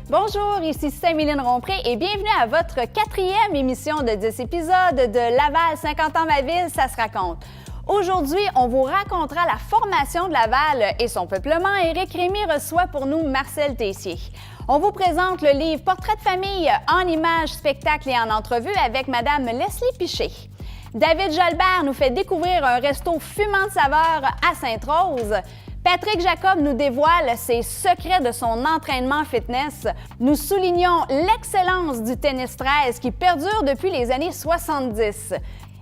Bonjour, ici Saint-Méline Rompré et bienvenue à votre 4e émission de 10 épisodes de Laval 50 ans ma ville, ça se raconte. Aujourd'hui, on vous racontera la formation de Laval et son peuplement. Éric Rémy reçoit pour nous Marcel Tessier. On vous présente le livre Portrait de famille en images, spectacles et en entrevue avec Madame Leslie Piché. David Jalbert nous fait découvrir un resto fumant de saveurs à Sainte-Rose. Patrick Jacob nous dévoile ses secrets de son entraînement fitness. Nous soulignons l'excellence du tennis 13 qui perdure depuis les années 70.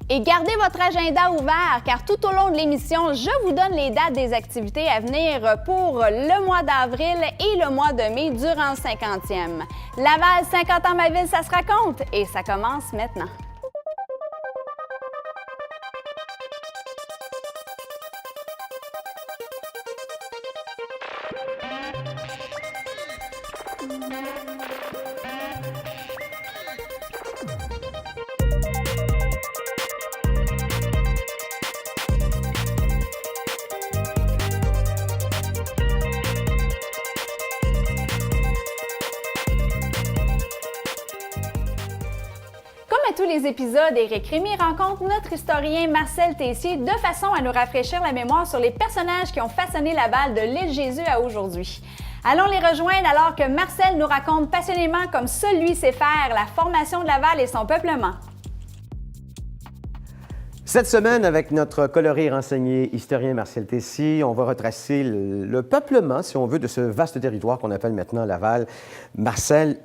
Et gardez votre agenda ouvert car tout au long de l'émission, je vous donne les dates des activités à venir pour le mois d'avril et le mois de mai durant le 50e. Laval 50 ans ma ville, ça se raconte et ça commence maintenant. Tous les épisodes, Éric Rémy rencontre notre historien Marcel Tessier de façon à nous rafraîchir la mémoire sur les personnages qui ont façonné Laval de l'île Jésus à aujourd'hui. Allons les rejoindre alors que Marcel nous raconte passionnément comme seul lui sait faire la formation de Laval et son peuplement. Cette semaine, avec notre coloré renseigné historien Marcel Tessier, on va retracer le peuplement, si on veut, de ce vaste territoire qu'on appelle maintenant Laval. Marcel,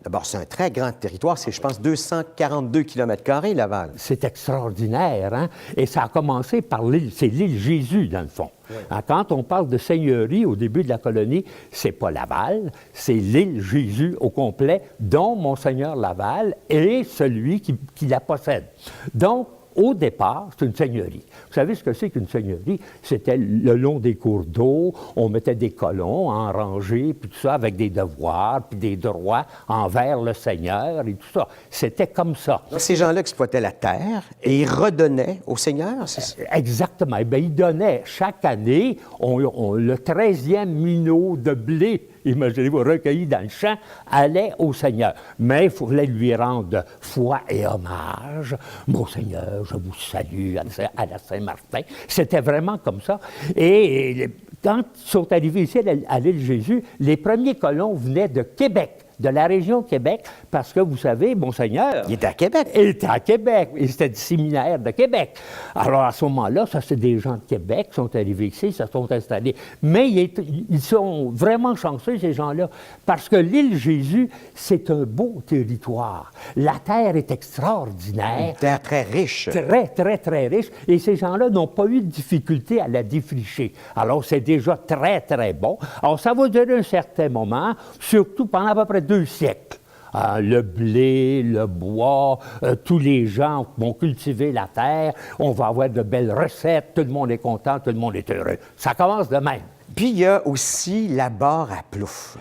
d'abord, c'est un très grand territoire, c'est, je pense, 242 km², Laval. C'est extraordinaire, hein? Et ça a commencé par l'île, c'est l'île Jésus, dans le fond. Oui. Quand on parle de seigneurie au début de la colonie, c'est pas Laval, c'est l'île Jésus au complet, dont Monseigneur Laval est celui qui la possède. Donc, au départ, c'est une seigneurie. Vous savez ce que c'est qu'une seigneurie? C'était le long des cours d'eau, on mettait des colons en rangée, puis tout ça, avec des devoirs, puis des droits envers le seigneur et tout ça. C'était comme ça. Donc, ces gens-là exploitaient la terre et ils redonnaient au seigneur, c'est ça? Exactement. Bien, ils donnaient chaque année le 13e minot de blé, imaginez-vous, recueilli dans le champ, allait au Seigneur. Mais il fallait lui rendre foi et hommage. Mon Seigneur, je vous salue à la Saint-Martin. C'était vraiment comme ça. Et quand ils sont arrivés ici à l'île Jésus, les premiers colons venaient de Québec, de la région Québec, parce que, vous savez, Monseigneur... Il était à Québec. Il était à Québec. Et c'était du séminaire de Québec. Alors, à ce moment-là, ça, c'est des gens de Québec qui sont arrivés ici, se sont installés. Mais ils sont vraiment chanceux, ces gens-là, parce que l'île Jésus, c'est un beau territoire. La terre est extraordinaire. Une terre très riche. Très, très, très riche. Et ces gens-là n'ont pas eu de difficulté à la défricher. Alors, c'est déjà très, très bon. Alors, ça va durer un certain moment, surtout pendant à peu près 2 siècles. Le blé, le bois, tous les gens vont cultiver la terre, on va avoir de belles recettes, tout le monde est content, tout le monde est heureux. Ça commence de même. Puis il y a aussi la barre à Plouffe.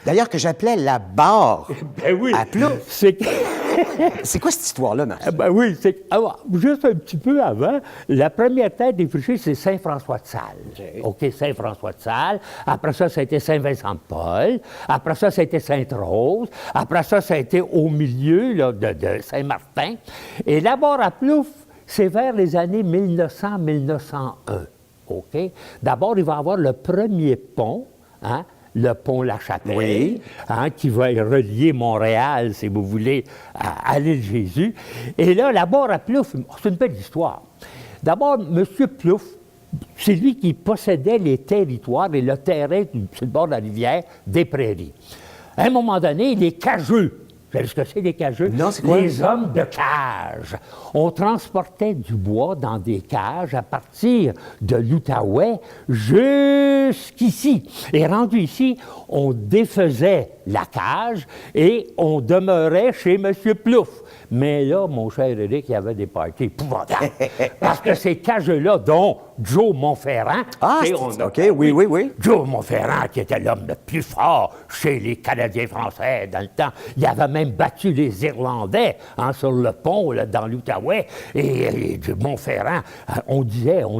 D'ailleurs, que j'appelais la barre à Plouffe. C'est quoi cette histoire-là, Marc? Ben oui, juste un petit peu avant, la première terre défrichée, c'est Saint-François-de-Sales. OK, Saint-François-de-Sales. Après ça, ça a été Saint-Vincent-de-Paul. Après ça, ça a été Sainte-Rose. Après ça, ça a été au milieu là, de Saint-Martin. Et la barre à Plouffe, c'est vers les années 1900-1901. OK? D'abord, il va y avoir le premier pont, hein? Le pont La Chapelle, oui. Qui va relier Montréal, si vous voulez, à l'île Jésus. Et là, la barre à Plouffe, c'est une belle histoire. D'abord, M. Plouffe, c'est lui qui possédait les territoires et le terrain sur le bord de la rivière des Prairies. À un moment donné, il est cageux. Vous savez ce que c'est, les cageux? Non, c'est quoi? Les hommes de cage. On transportait du bois dans des cages à partir de l'Outaouais jusqu'ici. Et rendu ici, on défaisait la cage et on demeurait chez M. Plouffe. Mais là, mon cher Éric, il y avait des parties épouvantables. Parce que ces cages-là, dont Joe Montferrand... OK, oui. Joe Montferrand, qui était l'homme le plus fort chez les Canadiens français dans le temps, il avait même battu les Irlandais sur le pont là, dans l'Outaouais. Et Montferrand, on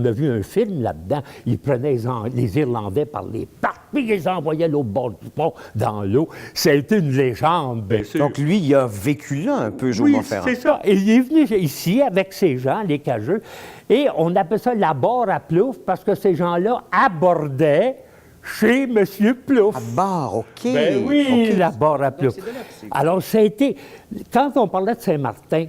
a vu un film là-dedans, il prenait les Irlandais par les pattes. puis il les envoyait l'autre bord du pont dans l'eau. Ça a été une légende, bien sûr. Donc, lui, il a vécu là un peu, Jules Oui, Montferrand. c'est ça. Et il est venu ici avec ces gens, les cageux, et on appelle ça la barre à Plouffe parce que ces gens-là abordaient chez M. Plouffe. À barre, OK. Ben oui, OK. la barre à Plouffe. Alors, ça a été... Quand on parlait de Saint-Martin,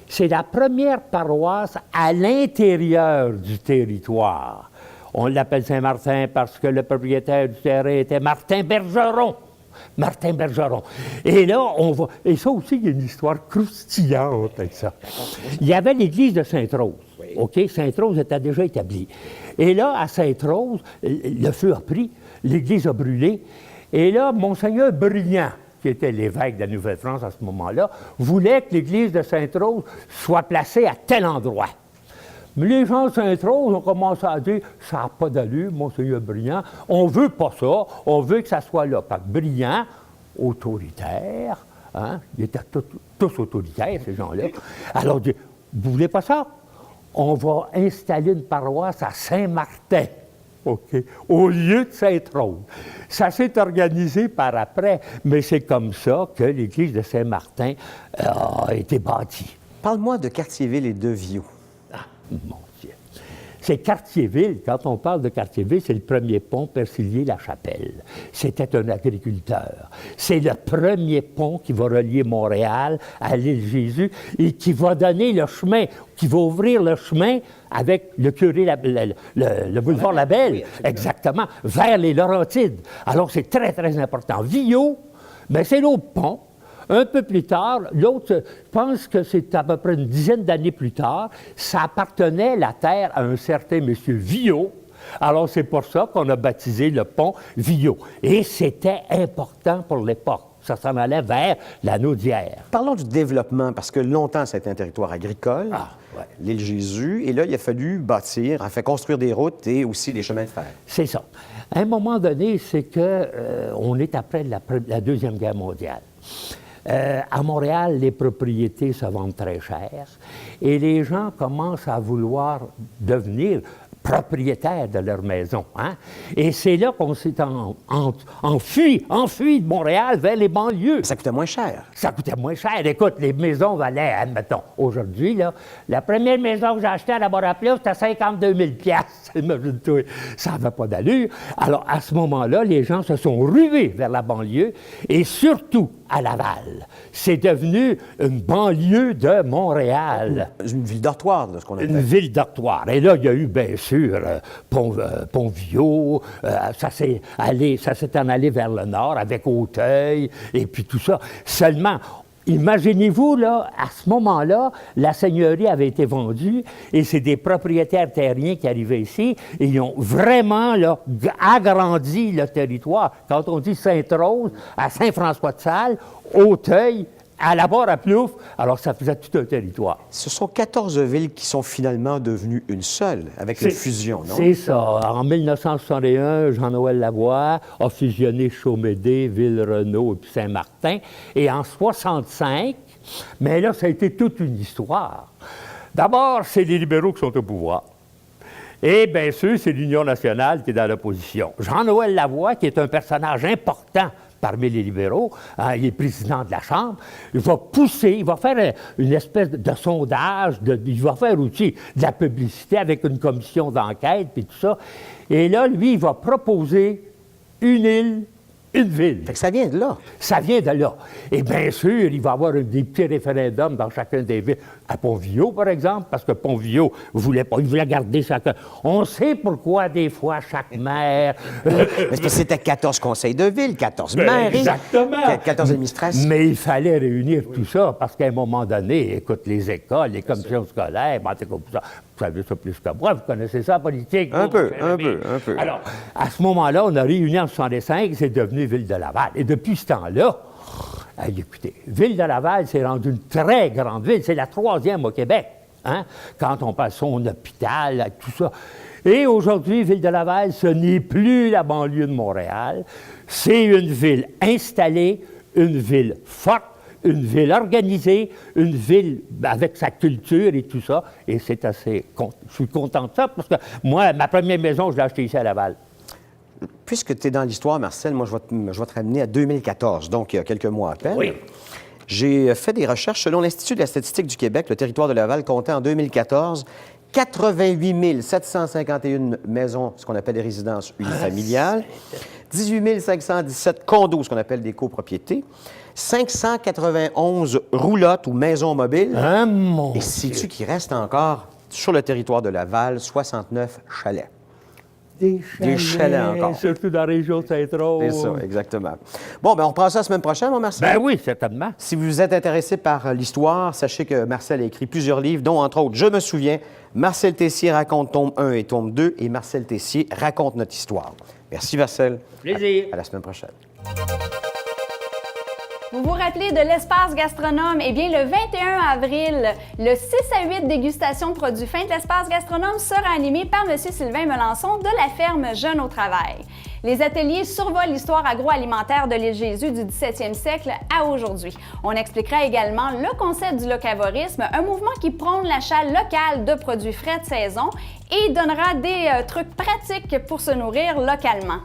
c'est la première paroisse à l'intérieur du territoire. On l'appelle Saint-Martin parce que le propriétaire du terrain était Martin Bergeron. Martin Bergeron. Et là, on va... Et ça aussi, il y a une histoire croustillante avec ça. Il y avait l'église de Sainte-Rose. OK? Sainte-Rose était déjà établie. Et là, à Sainte-Rose, le feu a pris, l'église a brûlé. Et là, Monseigneur Briand, qui était l'évêque de la Nouvelle-France à ce moment-là, voulait que l'église de Sainte-Rose soit placée à tel endroit. Mais les gens de Sainte-Rose ont commencé à dire « ça n'a pas d'allure, Monseigneur Briand, on ne veut pas ça, on veut que ça soit là ». Parce que Briand, autoritaire, hein, ils étaient tous autoritaires, ces gens-là. Alors, il dit « vous voulez pas ça? On va installer une paroisse à Saint-Martin. » OK, au lieu de Sainte-Rose. Ça s'est organisé par après, mais c'est comme ça que l'église de Saint-Martin a été bâtie. Parle-moi de Cartierville et de Viau. Ah, mon Dieu. C'est Cartierville. Quand on parle de Cartierville, c'est le premier pont Persilier-la-Chapelle. C'était un agriculteur. C'est le premier pont qui va relier Montréal à l'île Jésus et qui va donner le chemin, qui va ouvrir le chemin avec le curé, le boulevard Labelle, oui, exactement, vers les Laurentides. Alors, c'est très, très important. Viau, bien, c'est l'autre pont. Un peu plus tard, l'autre, je pense que c'est à peu près une dizaine d'années plus tard, ça appartenait, la terre, à un certain monsieur Viau. Alors, c'est pour ça qu'on a baptisé le pont Viau. Et c'était important pour l'époque. Ça s'en allait vers la Naudière. Parlons du développement, parce que longtemps, ça a été un territoire agricole, ouais. l'île Jésus, et là, il a fallu bâtir, construire des routes et aussi des chemins de fer. C'est ça. À un moment donné, c'est que on est après la Deuxième Guerre mondiale. À Montréal, les propriétés se vendent très cher et les gens commencent à vouloir devenir propriétaires de leur maison. Hein? Et c'est là qu'on s'est enfui de Montréal vers les banlieues. Ça coûtait moins cher. Ça coûtait moins cher. Écoute, les maisons valaient, admettons, aujourd'hui, là, la première maison que j'ai achetée à la Barre-à-Plouffe, c'était 52 000 $. Imagine-toi, ça n'avait pas d'allure. Alors, à ce moment-là, les gens se sont rués vers la banlieue et surtout à Laval. C'est devenu une banlieue de Montréal. Une ville dortoir, de ce qu'on appelle. Une ville dortoir. Et là, il y a eu, bien sûr, Pont-Viau, ça s'est en allé vers le nord avec Auteuil, et puis tout ça. Seulement, imaginez-vous, là, à ce moment-là, la seigneurie avait été vendue et c'est des propriétaires terriens qui arrivaient ici et ils ont vraiment là, agrandi le territoire. Quand on dit Sainte-Rose, à Saint-François-de-Sales, Auteuil, à la Barre-à-Plouffe, alors ça faisait tout un territoire. Ce sont 14 villes qui sont finalement devenues une seule, avec une fusion, non? C'est ça. En 1961, Jean-Noël Lavoie a fusionné Chaumédé, Ville-Renault et puis Saint-Martin. Et en 1965, mais là, ça a été toute une histoire. D'abord, c'est les libéraux qui sont au pouvoir. Et bien sûr, c'est l'Union nationale qui est dans l'opposition. Jean-Noël Lavoie, qui est un personnage important parmi les libéraux, hein, il est président de la Chambre, il va pousser, il va faire une espèce de sondage, il va faire aussi de la publicité avec une commission d'enquête, puis tout ça. Et là, lui, il va proposer une île, une ville. Fait que ça vient de là. Ça vient de là. Et bien sûr, il va y avoir des petits référendums dans chacune des villes. À Pont-Viau, par exemple, parce que Pont-Viau voulait pas, il voulait garder chacun. On sait pourquoi, des fois, chaque maire... Mais c'est parce que c'était 14 conseils de ville, 14 maires, exactement. 14 administrations. Mais il fallait réunir tout ça, parce qu'à un moment donné, écoute, les écoles, les commissions scolaires, ben, vous savez ça plus que moi, vous connaissez ça, politique. Un peu. Alors, à ce moment-là, on a réuni en 1965, c'est devenu Ville de Laval. Et depuis ce temps-là, écoutez, Ville de Laval, c'est rendu une très grande ville. C'est la 3e au Québec, hein? Quand on parle de son hôpital, tout ça. Et aujourd'hui, Ville de Laval, ce n'est plus la banlieue de Montréal. C'est une ville installée, une ville forte, une ville organisée, une ville avec sa culture et tout ça. Et c'est assez... Je suis content de ça parce que moi, ma première maison, je l'ai achetée ici à Laval. puisque tu es dans l'histoire, Marcel, moi, je vais te ramener à 2014, donc il y a quelques mois à peine. Oui. J'ai fait des recherches. Selon l'Institut de la statistique du Québec, le territoire de Laval comptait en 2014 88 751 maisons, ce qu'on appelle des résidences unifamiliales, 18 517 condos, ce qu'on appelle des copropriétés, 591 roulottes ou maisons mobiles. Ah, mon Et sais-tu qu'il reste encore sur le territoire de Laval 69 chalets? Des chalets encore. Surtout dans la région de Saint-Rose. C'est ça, exactement. Bon, bien, on reprend ça la semaine prochaine, mon Marcel? Ben oui, certainement. Si vous êtes intéressé par l'histoire, sachez que Marcel a écrit plusieurs livres, dont, entre autres, Je me souviens, Marcel Tessier raconte tome 1 et tome 2, et Marcel Tessier raconte notre histoire. Merci, Marcel. Plaisir. À la semaine prochaine. Vous vous rappelez de l'Espace Gastronome? Eh bien, le 21 avril, le 6 à 8 dégustation de produits fins de l'Espace Gastronome sera animé par M. Sylvain Melançon de la ferme Jeunes au Travail. Les ateliers survolent l'histoire agroalimentaire de l'île Jésus du 17e siècle à aujourd'hui. On expliquera également le concept du locavorisme, un mouvement qui prône l'achat local de produits frais de saison et donnera des trucs pratiques pour se nourrir localement.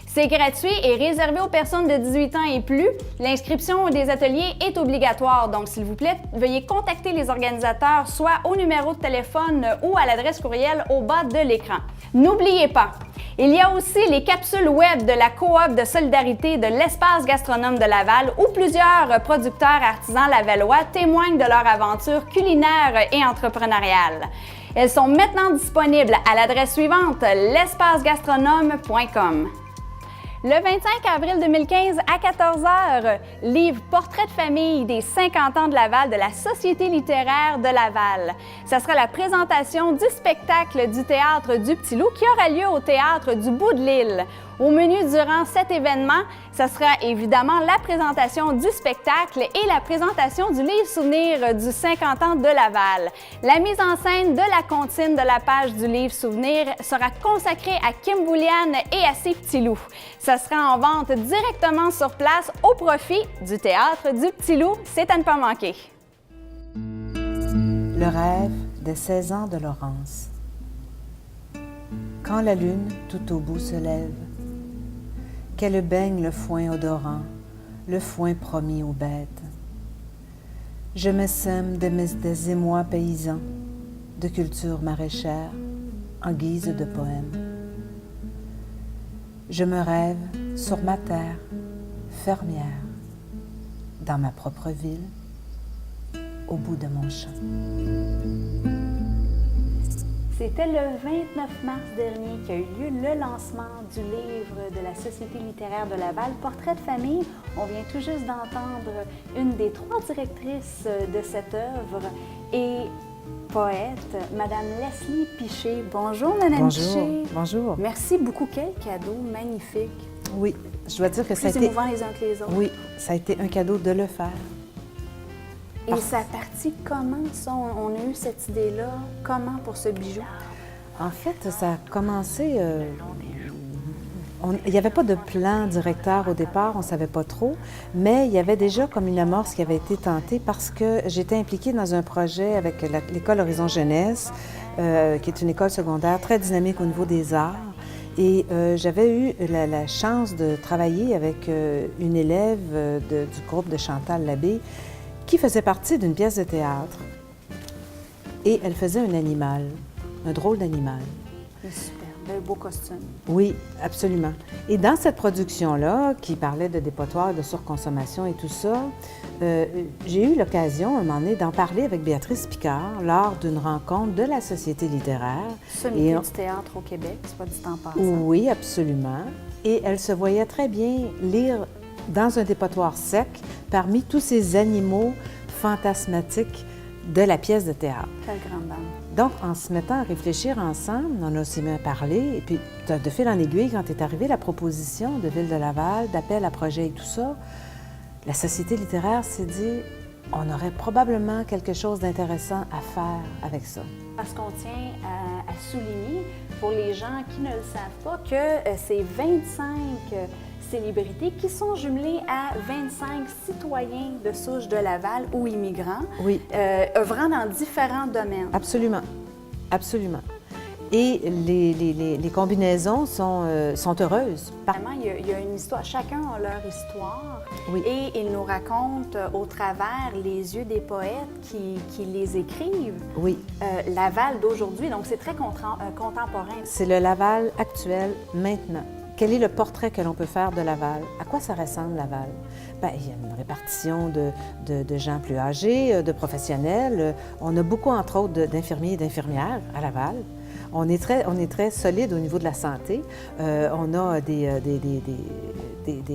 C'est gratuit et réservé aux personnes de 18 ans et plus. L'inscription des ateliers est obligatoire, donc s'il vous plaît, veuillez contacter les organisateurs soit au numéro de téléphone ou à l'adresse courriel au bas de l'écran. N'oubliez pas, il y a aussi les capsules web de la coop de solidarité de l'Espace Gastronome de Laval où plusieurs producteurs artisans lavallois témoignent de leur aventure culinaire et entrepreneuriale. Elles sont maintenant disponibles à l'adresse suivante, l'espacegastronome.com. Le 25 avril 2015 à 14h, livre Portrait de famille des 50 ans de Laval de la Société littéraire de Laval. Ça sera la présentation du spectacle du Théâtre du Petit Loup qui aura lieu au Théâtre du Bout de l'Île. Au menu durant cet événement, ça sera évidemment la présentation du spectacle et la présentation du livre souvenir du 50 ans de Laval. La mise en scène de la comptine de la page du livre souvenir sera consacrée à Kim Bouliane et à ses petits loups. Ça sera en vente directement sur place au profit du Théâtre du Petit Loup. C'est à ne pas manquer. Le rêve des 16 ans de Laurence. Quand la lune tout au bout se lève, qu'elle baigne le foin odorant, le foin promis aux bêtes. Je me sème des émois paysans, de culture maraîchère, en guise de poème. Je me rêve sur ma terre, fermière, dans ma propre ville, au bout de mon champ. C'était le 29 mars dernier qu'a eu lieu le lancement du livre de la Société littéraire de Laval, Portrait de famille. On vient tout juste d'entendre une des 3 directrices de cette œuvre et poète, Madame Leslie Piché. Bonjour, Madame Piché. Bonjour. Merci beaucoup. Quel cadeau magnifique. Oui, je dois dire que ça a Plus été... émouvant les uns que les autres. Oui, ça a été un cadeau de le faire. Et ça a parti comment, ça? On a eu cette idée-là, comment pour ce bijou? En fait, ça a commencé... il n'y avait pas de plan directeur au départ, on ne savait pas trop, mais il y avait déjà comme une amorce qui avait été tentée parce que j'étais impliquée dans un projet avec l'école Horizon Jeunesse, qui est une école secondaire très dynamique au niveau des arts. Et j'avais eu la chance de travailler avec une élève du groupe de Chantal Labbé qui faisait partie d'une pièce de théâtre. Et elle faisait un animal, un drôle d'animal. Super, un beau costume. Oui, absolument. Et dans cette production-là, qui parlait de dépotoir, de surconsommation et tout ça, j'ai eu l'occasion, un moment donné, d'en parler avec Béatrice Picard lors d'une rencontre de la Société littéraire. Sommité du théâtre au Québec, c'est pas du temps passant. Oui, absolument. Et elle se voyait très bien lire dans un dépotoir sec parmi tous ces animaux fantasmatiques de la pièce de théâtre. Quelle grande dame. Donc, en se mettant à réfléchir ensemble, on a aussi mis à parler, et puis de fil en aiguille, quand est arrivée la proposition de Ville de Laval, d'appel à projet et tout ça, la Société littéraire s'est dit, on aurait probablement quelque chose d'intéressant à faire avec ça. Parce qu'on tient à souligner, pour les gens qui ne le savent pas, que c'est 25 célébrités qui sont jumelées à 25 citoyens de souche de Laval ou immigrants, Oui. œuvrant dans différents domaines. Absolument. Absolument. et les combinaisons sont heureuses. Vraiment, il y a une histoire. Chacun a leur histoire. Oui. Et ils nous racontent au travers les yeux des poètes qui les écrivent. Oui. Laval d'aujourd'hui, donc c'est très contemporain. C'est le Laval actuel maintenant. Quel est le portrait que l'on peut faire de Laval? À quoi ça ressemble, Laval? Bien, il y a une répartition de gens plus âgés, de professionnels. On a beaucoup, entre autres, d'infirmiers et d'infirmières à Laval. On est très solide au niveau de la santé. On a des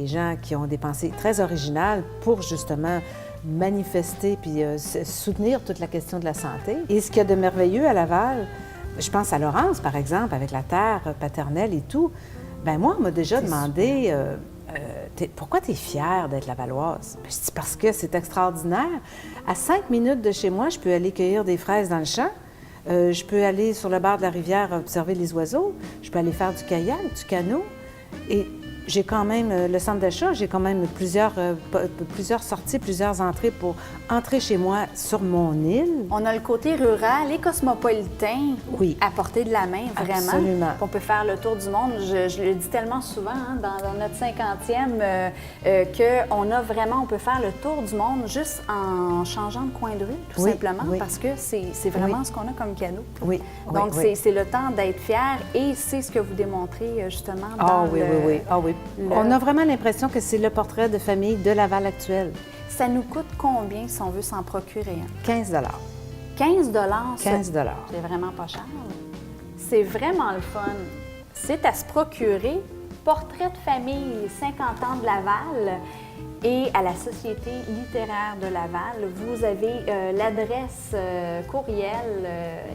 gens qui ont des pensées très originales pour, justement, manifester puis soutenir toute la question de la santé. Et ce qu'il y a de merveilleux à Laval, je pense à Laurence, par exemple, avec la terre paternelle et tout. Bien, moi, on m'a déjà demandé pourquoi tu es fière d'être lavalloise? Je dis parce que c'est extraordinaire. À 5 minutes de chez moi, je peux aller cueillir des fraises dans le champ. Je peux aller sur le bord de la rivière observer les oiseaux. Je peux aller faire du kayak, du canot. Et j'ai quand même le centre d'achat, j'ai quand même plusieurs sorties, plusieurs entrées pour entrer chez moi sur mon île. On a le côté rural et cosmopolitain Oui. à portée de la main, vraiment. Absolument. On peut faire le tour du monde. Je le dis tellement souvent dans notre 50e on peut faire le tour du monde juste en changeant de coin de rue, tout Oui, simplement, oui. parce que c'est vraiment Oui. ce qu'on a comme cadeau. Oui. Donc, oui. c'est le temps d'être fier et c'est ce que vous démontrez justement dans Ah oui, le... oui, oui. Ah oui. On a vraiment l'impression que c'est le portrait de famille de Laval actuel. Ça nous coûte combien si on veut s'en procurer un? 15 15 15 c'est vraiment pas cher. C'est vraiment le fun. C'est à se procurer. Portrait de famille, les 50 ans de Laval et à la Société littéraire de Laval. Vous avez l'adresse courriel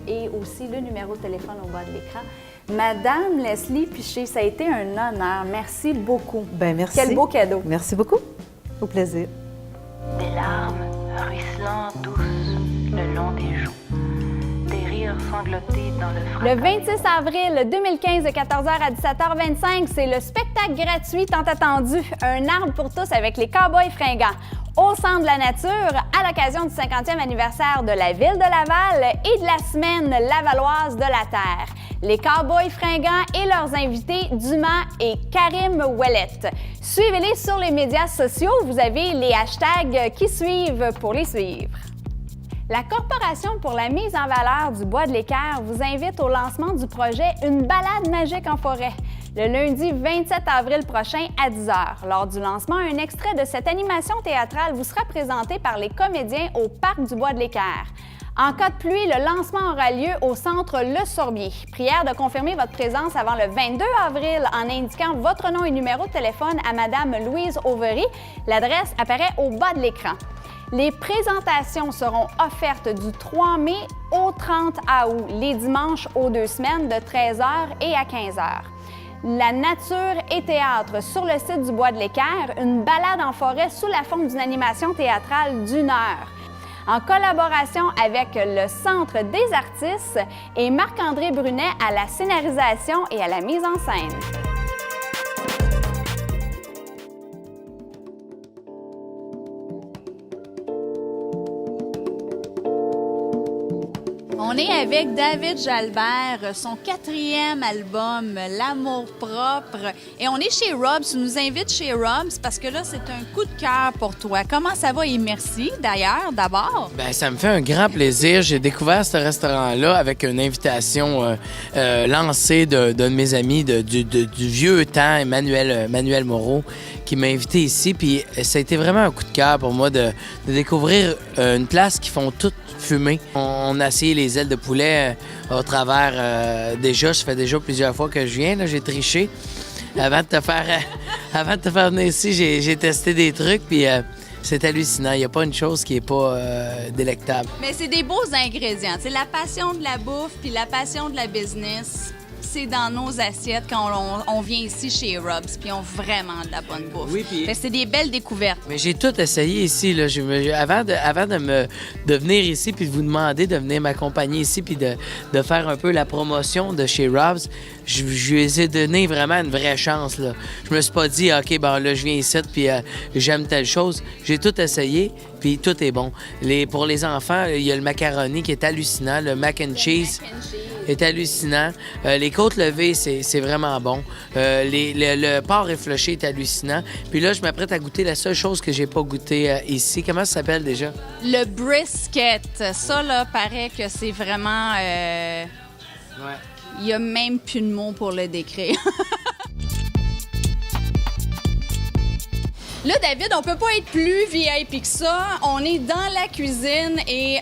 et aussi le numéro de téléphone au bas de l'écran. Madame Leslie Piché, ça a été un honneur. Merci beaucoup. Bien, merci. Quel beau cadeau. Merci beaucoup. Au plaisir. Des larmes ruisselant douces le long des joues, des rires sanglotés dans le fracas. Le 26 avril 2015, de 14h à 17h25, c'est le spectacle gratuit tant attendu, Un arbre pour tous avec les Cowboys fringants. Au Centre de la nature, à l'occasion du 50e anniversaire de la ville de Laval et de la semaine lavalloise de la terre. Les Cowboys fringants et leurs invités Dumas et Karim Ouellette. Suivez-les sur les médias sociaux, vous avez les hashtags qui suivent pour les suivre. La Corporation pour la mise en valeur du bois de l'Équerre vous invite au lancement du projet Une balade magique en forêt, le lundi 27 avril prochain à 10h. Lors du lancement, un extrait de cette animation théâtrale vous sera présenté par les comédiens au Parc du bois de l'Équerre. En cas de pluie, le lancement aura lieu au centre Le Sorbier. Prière de confirmer votre présence avant le 22 avril en indiquant votre nom et numéro de téléphone à Madame Louise Overy. L'adresse apparaît au bas de l'écran. Les présentations seront offertes du 3 mai au 30 août, les dimanches aux 2 semaines de 13h et à 15h. La nature et théâtre sur le site du Bois de l'Équerre, une balade en forêt sous la forme d'une animation théâtrale d'1 heure. En collaboration avec le Centre des artistes et Marc-André Brunet à la scénarisation et à la mise en scène. On est avec David Jalbert, son 4e album, L'amour propre. Et on est chez Rob's. Tu nous invites chez Rob's parce que là, c'est un coup de cœur pour toi. Comment ça va et merci, d'ailleurs, d'abord? Bien, ça me fait un grand plaisir. J'ai découvert ce restaurant-là avec une invitation lancée d'un de mes amis du vieux temps, Emmanuel Moreau, qui m'a invité ici. Puis ça a été vraiment un coup de cœur pour moi de découvrir une place qui font tout fumer. On a essayé les ailes de poulet au travers ça fait déjà plusieurs fois que je viens, là, j'ai triché. Avant de te faire venir ici, j'ai testé des trucs, puis c'est hallucinant. Il n'y a pas une chose qui n'est pas délectable. Mais c'est des beaux ingrédients. C'est la passion de la bouffe puis la passion de la business. C'est dans nos assiettes quand on vient ici chez Rob's, puis on a vraiment de la bonne bouffe. Oui, puis... C'est des belles découvertes. Mais j'ai tout essayé ici. Là. Avant de venir ici puis de vous demander de venir m'accompagner ici puis de faire un peu la promotion de chez Rob's, je lui ai donné vraiment une vraie chance, là. Je me suis pas dit, OK, ben là, je viens ici, puis j'aime telle chose. J'ai tout essayé, puis tout est bon. Pour les enfants, il y a le macaroni qui est hallucinant, le mac and cheese est hallucinant. Les côtes levées, c'est vraiment bon. Le porc effiloché est hallucinant. Puis là, je m'apprête à goûter la seule chose que j'ai pas goûté ici. Comment ça s'appelle déjà? Le brisket, ça, là, paraît que c'est vraiment... Ouais. Il n'y a même plus de mots pour le décrire. Là, David, on peut pas être plus VIP que ça. On est dans la cuisine et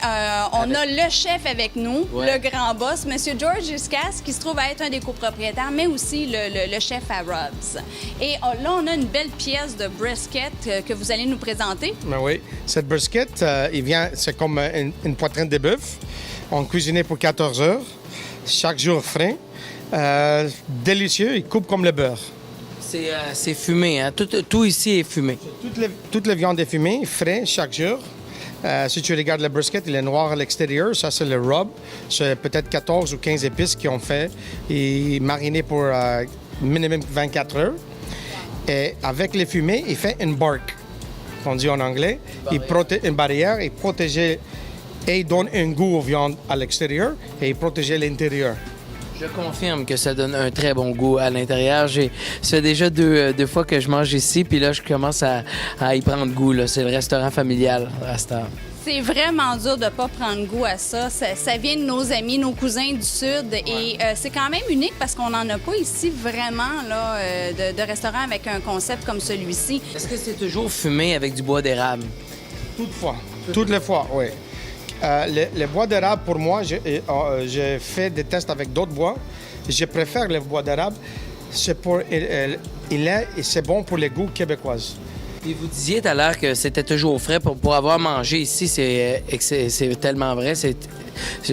on a le chef avec nous, le grand boss, M. George Juscas, qui se trouve à être un des copropriétaires, mais aussi le chef à Rob's. Et là, on a une belle pièce de brisket que vous allez nous présenter. Ben oui. Cette brisket, c'est comme une poitrine de bœuf. On cuisinait pour 14 heures, chaque jour frais. Délicieux, il coupe comme le beurre. C'est fumé, hein? Tout ici est fumé. Toute la viande est fumée, frais, chaque jour. Si tu regardes le brisket, il est noir à l'extérieur. Ça, c'est le rub. C'est peut-être 14 ou 15 épices qu'ils ont fait et mariné pour minimum 24 heures. Et avec les fumées, il fait une bark, qu'on dit en anglais. Une barrière. Il protégeait et il donne un goût aux viandes à l'extérieur et il protégeait l'intérieur. Je confirme que ça donne un très bon goût à l'intérieur. Ça fait déjà deux fois que je mange ici, puis là, je commence à y prendre goût. Là. C'est le restaurant familial, Rasta. C'est vraiment dur de ne pas prendre goût à ça. Ça vient de nos amis, nos cousins du Sud. Et c'est quand même unique parce qu'on n'en a pas ici vraiment là, de restaurant avec un concept comme celui-ci. Est-ce que c'est toujours fumé avec du bois d'érable? Toutes les fois, oui. Le bois d'érable, pour moi, j'ai fait des tests avec d'autres bois. Je préfère le bois d'érable. C'est bon pour les goûts québécoises. Puis vous disiez tout à l'heure que c'était toujours frais. Pour avoir mangé ici, c'est tellement vrai.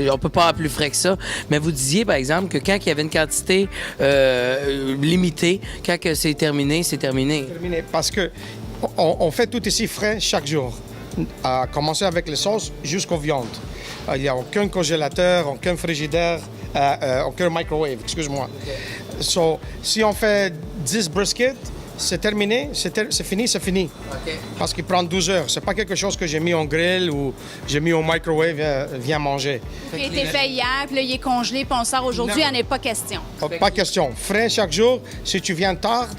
On peut pas avoir plus frais que ça. Mais vous disiez, par exemple, que quand il y avait une quantité limitée, quand que c'est terminé, c'est terminé. Terminé, parce que on fait tout ici frais chaque jour. À commencer avec les sauces jusqu'aux viandes. Il n'y a aucun congélateur, aucun frigidaire, aucun microwave, excuse-moi. So, si on fait 10 briskets, c'est terminé, c'est fini. Okay. Parce qu'il prend 12 heures. C'est pas quelque chose que j'ai mis au grill ou j'ai mis au microwave, viens manger. Il a été fait hier, puis là, il est congelé, puis on le sort aujourd'hui, il n'y en a pas question. Pas question. Frais chaque jour. Si tu viens tard,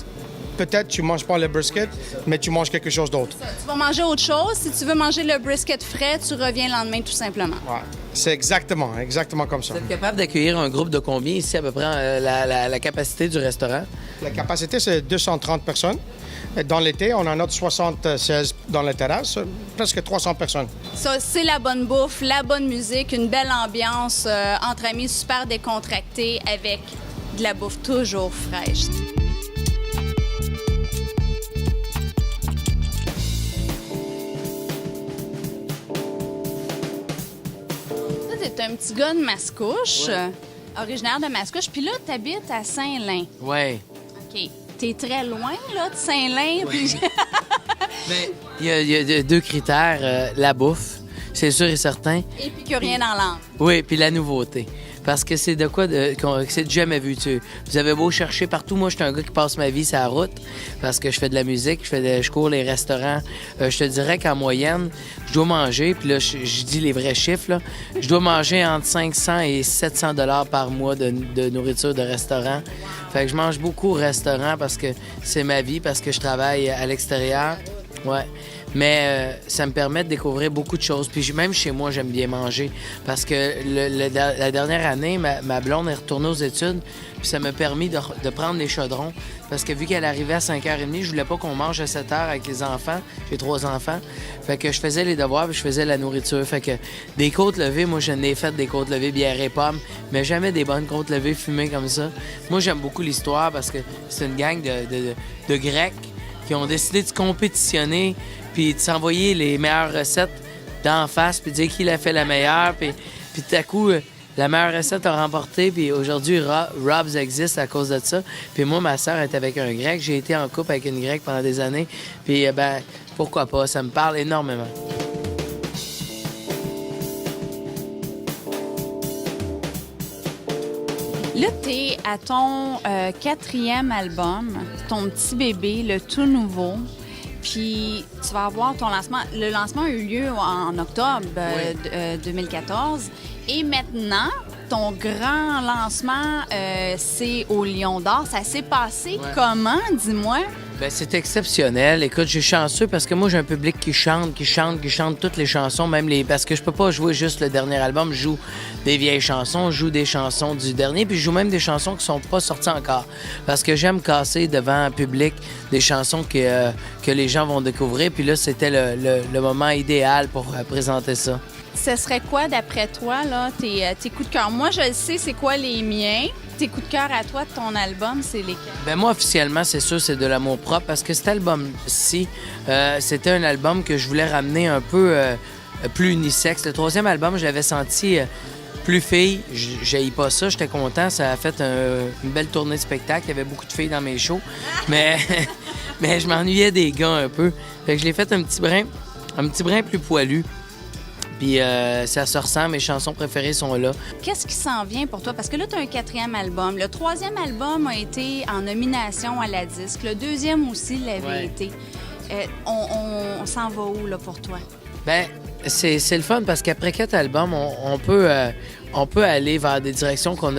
peut-être tu ne manges pas le brisket, mais tu manges quelque chose d'autre. Tu vas manger autre chose. Si tu veux manger le brisket frais, tu reviens le lendemain tout simplement. Ouais. C'est exactement comme ça. Vous êtes capable d'accueillir un groupe de combien ici, à peu près, la capacité du restaurant? La capacité, c'est 230 personnes. Dans l'été, on en a 76 dans la terrasse, presque 300 personnes. Ça, c'est la bonne bouffe, la bonne musique, une belle ambiance entre amis, super décontractée, avec de la bouffe toujours fraîche. T'es un petit gars de Mascouche, originaire de Mascouche, puis là, t'habites à Saint-Lin. Oui. OK. T'es très loin, là, de Saint-Lin. Puis... Mais il y a deux critères. La bouffe, c'est sûr et certain. Et puis qu'il n'y a rien dans l'âme. Oui, puis la nouveauté. Parce que c'est de quoi que c'est jamais vu. Vous avez beau chercher partout. Moi, je suis un gars qui passe ma vie sur la route parce que je fais de la musique, je cours les restaurants. Je te dirais qu'en moyenne, je dois manger, puis là, je dis les vrais chiffres, là, je dois manger entre 500 et 700 $ par mois de nourriture de restaurant. Fait que je mange beaucoup au restaurant parce que c'est ma vie, parce que je travaille à l'extérieur. Ouais. Mais ça me permet de découvrir beaucoup de choses. Puis même chez moi, j'aime bien manger. Parce que la dernière année, ma blonde est retournée aux études. Puis ça m'a permis de prendre les chaudrons. Parce que vu qu'elle arrivait à 5h30, je voulais pas qu'on mange à 7h avec les enfants. J'ai 3 enfants. Fait que je faisais les devoirs puis je faisais la nourriture. Fait que des côtes levées, moi, je n'ai fait des côtes levées bière et pommes. Mais jamais des bonnes côtes levées fumées comme ça. Moi, j'aime beaucoup l'histoire parce que c'est une gang de Grecs qui ont décidé de compétitionner puis de s'envoyer les meilleures recettes d'en face, puis de dire qui l'a fait la meilleure. Puis tout à coup, la meilleure recette a remporté, puis aujourd'hui, Rob's existe à cause de ça. Puis moi, ma sœur est avec un Grec. J'ai été en couple avec une Grecque pendant des années. Puis, pourquoi pas? Ça me parle énormément. Là, t'es à ton quatrième album, ton petit bébé, le tout nouveau. Puis tu vas avoir ton lancement. Le lancement a eu lieu en octobre 2014. Et maintenant, ton grand lancement, c'est au Lion d'Or. Ça s'est passé comment, dis-moi? Ben, c'est exceptionnel. Écoute, j'ai chanceux parce que moi, j'ai un public qui chante toutes les chansons, même parce que je peux pas jouer juste le dernier album. Je joue des vieilles chansons, je joue des chansons du dernier, puis je joue même des chansons qui sont pas sorties encore. Parce que j'aime casser devant un public des chansons que les gens vont découvrir. Puis là, c'était le moment idéal pour présenter ça. Ce serait quoi, d'après toi, là, tes coups de cœur? Moi, je le sais, c'est quoi les miens. Tes coups de cœur à toi de ton album, c'est lesquels? Ben moi, officiellement, c'est sûr, c'est de l'amour propre parce que cet album-ci, c'était un album que je voulais ramener un peu plus unisexe. Le troisième album, je l'avais senti plus fille. J'haïs pas ça, j'étais content. Ça a fait une belle tournée de spectacle. Il y avait beaucoup de filles dans mes shows. Mais je m'ennuyais des gars un peu. Fait que je l'ai fait un petit brin plus poilu. Puis ça se ressent, mes chansons préférées sont là. Qu'est-ce qui s'en vient pour toi? Parce que là, tu as un quatrième album. Le troisième album a été en nomination à la disque. Le deuxième aussi l'avait été. On s'en va où, là, pour toi? Bien, c'est le fun parce qu'après 4 albums, on peut aller vers des directions qu'on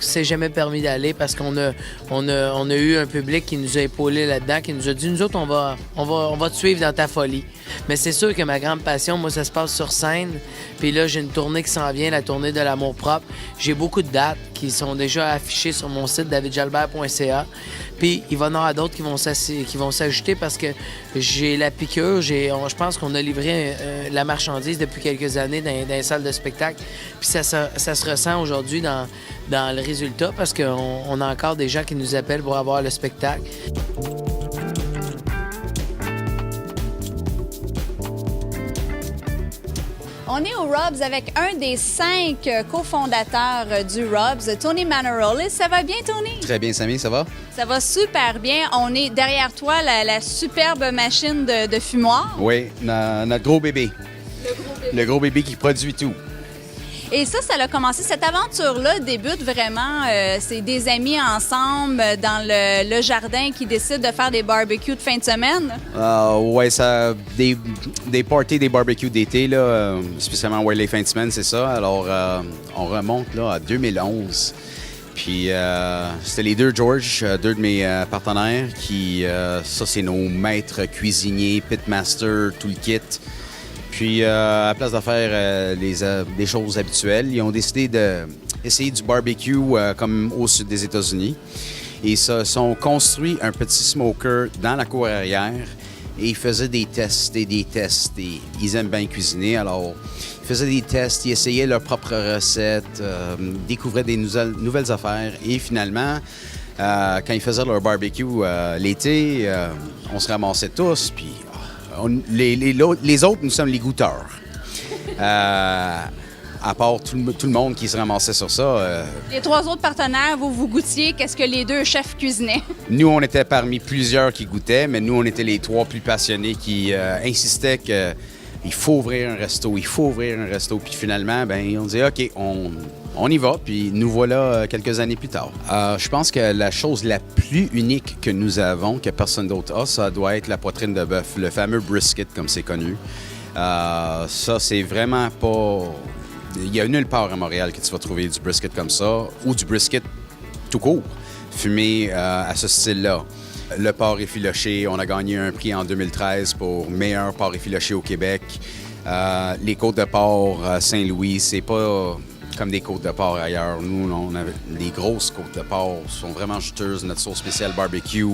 s'est jamais permis d'aller parce qu'on a eu un public qui nous a épaulés là-dedans, qui nous a dit, nous autres, on va te suivre dans ta folie. Mais c'est sûr que ma grande passion, moi, ça se passe sur scène. Puis là, j'ai une tournée qui s'en vient, la tournée de l'amour propre. J'ai beaucoup de dates qui sont déjà affichées sur mon site davidjalbert.ca. Puis il va y en avoir d'autres qui vont s'ajouter parce que j'ai la piqûre. Je pense qu'on a livré la marchandise depuis quelques années dans les salles de spectacle. Puis ça se ressent aujourd'hui dans le résultat parce qu'on a encore des gens qui nous appellent pour avoir le spectacle. On est au Rubs avec un des 5 cofondateurs du Rubs, Tony Manarolis. Ça va bien, Tony? Très bien, Samy, ça va? Ça va super bien. On est derrière toi, la superbe machine de fumoir. Oui, notre gros bébé. Le gros bébé qui produit tout. Et ça a commencé, cette aventure-là débute vraiment, c'est des amis ensemble dans le jardin qui décident de faire des barbecues de fin de semaine. Oui, des parties, des barbecues d'été, là, spécialement les fins de semaine, c'est ça. Alors, on remonte là, à 2011. Puis, c'était les deux George, deux de mes partenaires, qui, ça, c'est nos maîtres cuisiniers, pitmaster, tout le kit. Puis, à la place de faire des choses habituelles, ils ont décidé d'essayer du barbecue comme au sud des États-Unis. Et ils se sont construits un petit smoker dans la cour arrière et ils faisaient des tests et des tests. Et ils aiment bien cuisiner, alors ils faisaient des tests, ils essayaient leurs propres recettes, découvraient des nouvelles affaires. Et finalement, quand ils faisaient leur barbecue l'été, on se ramassait tous, puis... Les autres, nous sommes les goûteurs. À part tout le monde qui se ramassait sur ça. Les 3 autres partenaires, vous goûtiez qu'est-ce que les 2 chefs cuisinaient? Nous, on était parmi plusieurs qui goûtaient, mais nous, on était les 3 plus passionnés qui insistaient qu'il faut ouvrir un resto, il faut ouvrir un resto. Puis finalement, ben, on dit OK, on y va, puis nous voilà quelques années plus tard. Je pense que la chose la plus unique que nous avons, que personne d'autre a, ça doit être la poitrine de bœuf, le fameux brisket, comme c'est connu. Ça, c'est vraiment pas... Il y a nulle part à Montréal que tu vas trouver du brisket comme ça, ou du brisket tout court, fumé à ce style-là. Le porc effiloché, on a gagné un prix en 2013 pour meilleur porc effiloché au Québec. Les côtes de porc Saint-Louis, c'est pas comme des côtes de porc ailleurs. Nous, on a des grosses côtes de porc, sont vraiment juteuses. Notre sauce spéciale barbecue,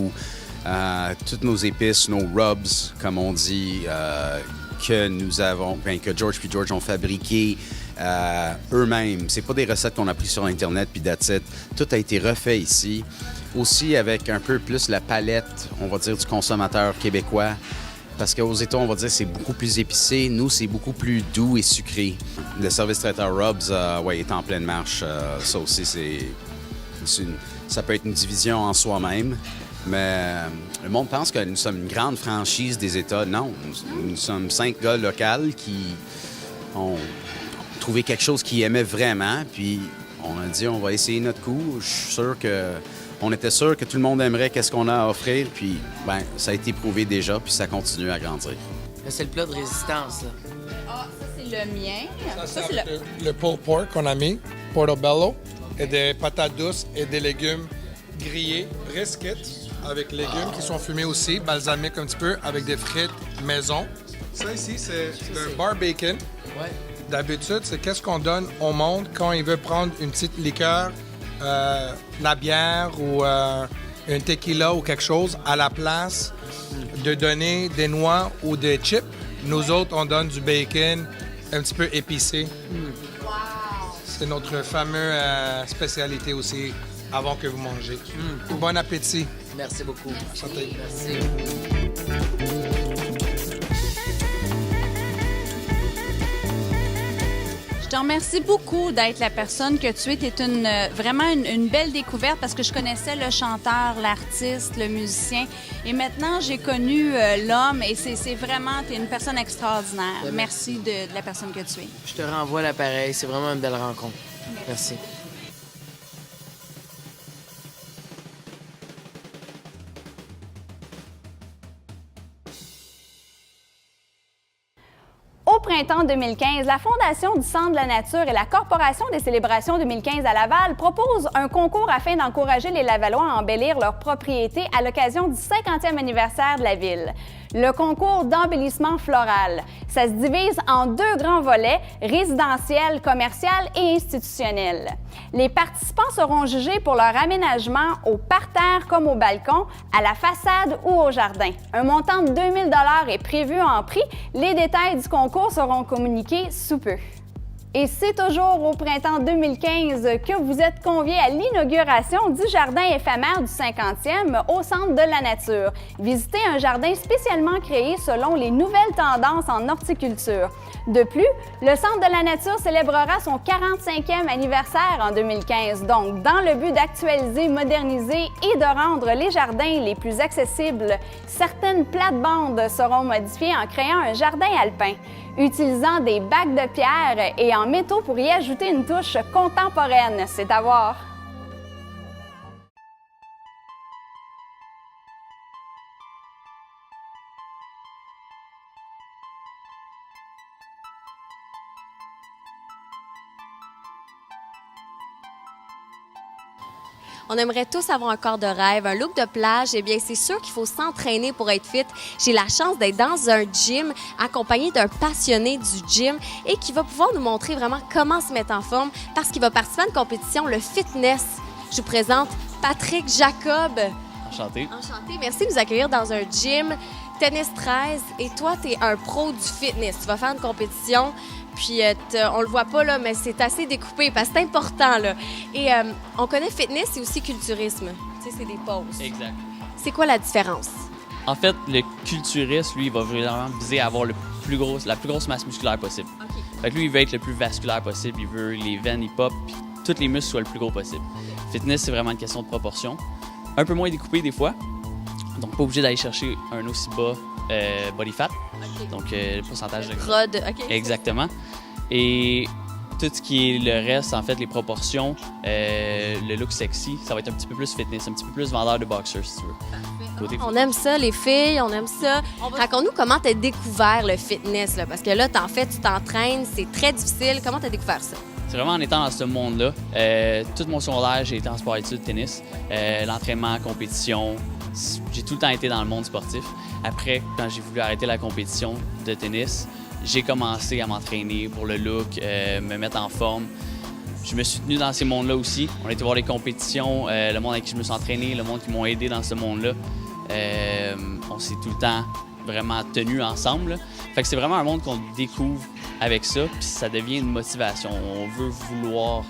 toutes nos épices, nos rubs, comme on dit, que nous avons, que George puis George ont fabriqué eux-mêmes. C'est pas des recettes qu'on a prises sur Internet puis that's it. Tout a été refait ici. Aussi avec un peu plus la palette, on va dire, du consommateur québécois. Parce qu'aux États, on va dire c'est beaucoup plus épicé. Nous, c'est beaucoup plus doux et sucré. Le service traiteur Rubs est en pleine marche. Ça aussi, ça peut être une division en soi-même. Mais le monde pense que nous sommes une grande franchise des États. Non, nous sommes 5 gars locaux qui ont trouvé quelque chose qu'ils aimaient vraiment. Puis On a dit, on va essayer notre coup. On était sûr que tout le monde aimerait qu'est-ce qu'on a à offrir, puis ben, ça a été prouvé déjà, puis ça continue à grandir. Là, c'est le plat de résistance, là. Ah, ça, c'est le mien. Ça, c'est le pulled pork qu'on a mis, portobello, et des patates douces et des légumes grillés, brisket, avec légumes qui sont fumés aussi, balsamiques un petit peu, avec des frites maison. Ça ici, c'est un bar bacon. Ouais. D'habitude, c'est qu'est-ce qu'on donne au monde quand il veut prendre une petite liqueur, la bière ou un tequila ou quelque chose, à la place de donner des noix ou des chips. Nous autres, on donne du bacon un petit peu épicé. C'est notre fameuse spécialité aussi avant que vous mangez. Bon appétit. Merci beaucoup. Santé. Merci. Je te remercie beaucoup d'être la personne que tu es. Tu es vraiment une belle découverte parce que je connaissais le chanteur, l'artiste, le musicien. Et maintenant, j'ai connu l'homme et c'est vraiment, tu es une personne extraordinaire. Merci de la personne que tu es. Je te renvoie l'appareil. C'est vraiment une belle rencontre. Merci. Au printemps 2015, la Fondation du Centre de la Nature et la Corporation des célébrations 2015 à Laval proposent un concours afin d'encourager les Lavallois à embellir leurs propriétés à l'occasion du 50e anniversaire de la ville. Le concours d'embellissement floral. Ça se divise en 2 grands volets, résidentiel, commercial et institutionnel. Les participants seront jugés pour leur aménagement au parterre comme au balcon, à la façade ou au jardin. Un montant de 2 000 $ est prévu en prix. Les détails du concours seront communiqués sous peu. Et c'est toujours au printemps 2015 que vous êtes conviés à l'inauguration du jardin éphémère du 50e au Centre de la Nature. Visitez un jardin spécialement créé selon les nouvelles tendances en horticulture. De plus, le Centre de la Nature célébrera son 45e anniversaire en 2015. Donc, dans le but d'actualiser, moderniser et de rendre les jardins les plus accessibles, certaines plates-bandes seront modifiées en créant un jardin alpin. Utilisant des bacs de pierre et en métaux pour y ajouter une touche contemporaine. C'est à voir. On aimerait tous avoir un corps de rêve, un look de plage. Eh bien, c'est sûr qu'il faut s'entraîner pour être fit. J'ai la chance d'être dans un gym accompagné d'un passionné du gym et qui va pouvoir nous montrer vraiment comment se mettre en forme parce qu'il va participer à une compétition, le fitness. Je vous présente Patrick Jacob. Enchanté. Enchanté. Merci de nous accueillir dans un gym. Tennis 13. Et toi, tu es un pro du fitness. Tu vas faire une compétition. Puis, on le voit pas, là, mais c'est assez découpé parce que c'est important, là. Et on connaît fitness et aussi culturisme. Tu sais, c'est des poses. Exact. C'est quoi la différence? En fait, le culturiste, lui, il va vraiment viser à avoir la plus grosse masse musculaire possible. OK. Fait que lui, il veut être le plus vasculaire possible. Il veut les veines, ils pop, puis tous les muscles soient le plus gros possible. Fitness, c'est vraiment une question de proportion. Un peu moins découpé des fois. Donc, pas obligé d'aller chercher un aussi bas body fat. Okay. Donc, le pourcentage de gras. OK. Exactement. Et tout ce qui est le reste, en fait, les proportions, le look sexy, ça va être un petit peu plus fitness, un petit peu plus vendeur de boxer, si tu veux. Côté On aime ça, les filles, on aime ça. Raconte-nous comment tu as découvert le fitness, là, parce que là, en fait, tu t'entraînes, c'est très difficile. Comment tu as découvert ça? C'est vraiment en étant dans ce monde-là. Tout mon secondaire, j'ai été en sport-études, tennis, l'entraînement, compétition. J'ai tout le temps été dans le monde sportif. Après, quand j'ai voulu arrêter la compétition de tennis, j'ai commencé à m'entraîner pour le look, me mettre en forme. Je me suis tenu dans ces mondes-là aussi. On a été voir les compétitions, le monde avec qui je me suis entraîné, le monde qui m'ont aidé dans ce monde-là. On s'est tout le temps vraiment tenus ensemble, là. Fait que c'est vraiment un monde qu'on découvre avec ça, puis ça devient une motivation. On veut vouloir...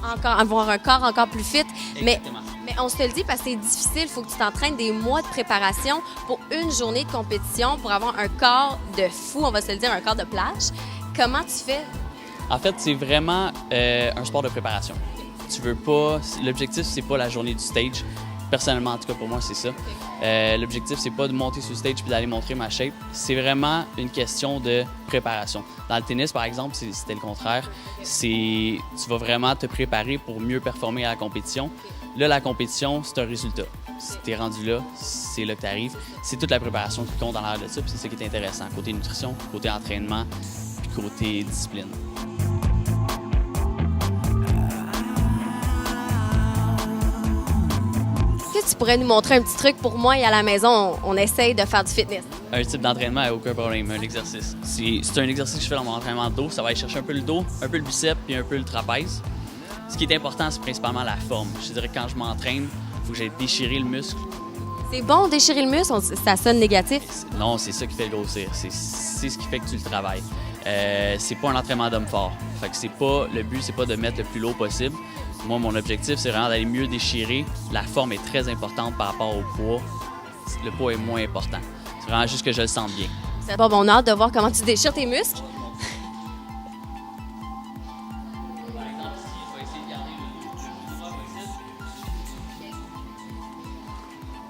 Encore avoir un corps encore plus fit. Mais Exactement. on se te le dit parce que c'est difficile. Il faut que tu t'entraînes des mois de préparation pour une journée de compétition pour avoir un corps de fou, on va se le dire, un corps de plage. Comment tu fais? En fait, c'est vraiment un sport de préparation. Tu veux pas... L'objectif, c'est pas la journée du stage. Personnellement, en tout cas, pour moi, c'est ça. L'objectif, c'est pas de monter sur le stage puis d'aller montrer ma shape. C'est vraiment une question de préparation. Dans le tennis, par exemple, c'était le contraire. Tu vas vraiment te préparer pour mieux performer à la compétition. Là, la compétition, c'est un résultat. Si tu es rendu là, c'est là que tu arrives. C'est toute la préparation qui compte dans l'air de ça, puis c'est ça qui est intéressant. Côté nutrition, côté entraînement, puis côté discipline. Est-ce que tu pourrais nous montrer un petit truc pour moi et à la maison, on essaye de faire du fitness? Un type d'entraînement, aucun problème, un exercice. C'est un exercice que je fais dans mon entraînement de dos. Ça va aller chercher un peu le dos, un peu le biceps, puis un peu le trapèze. Ce qui est important, c'est principalement la forme. Je dirais que quand je m'entraîne, il faut que j'aille déchirer le muscle. C'est bon, déchirer le muscle, ça sonne négatif. Non, c'est ça qui fait le grossir. C'est ce qui fait que tu le travailles. C'est pas un entraînement d'homme fort. Fait que le but, c'est pas de mettre le plus lourd possible. Moi, mon objectif, c'est vraiment d'aller mieux déchirer. La forme est très importante par rapport au poids. Le poids est moins important. C'est vraiment juste que je le sente bien. C'est bon, on a hâte de voir comment tu déchires tes muscles.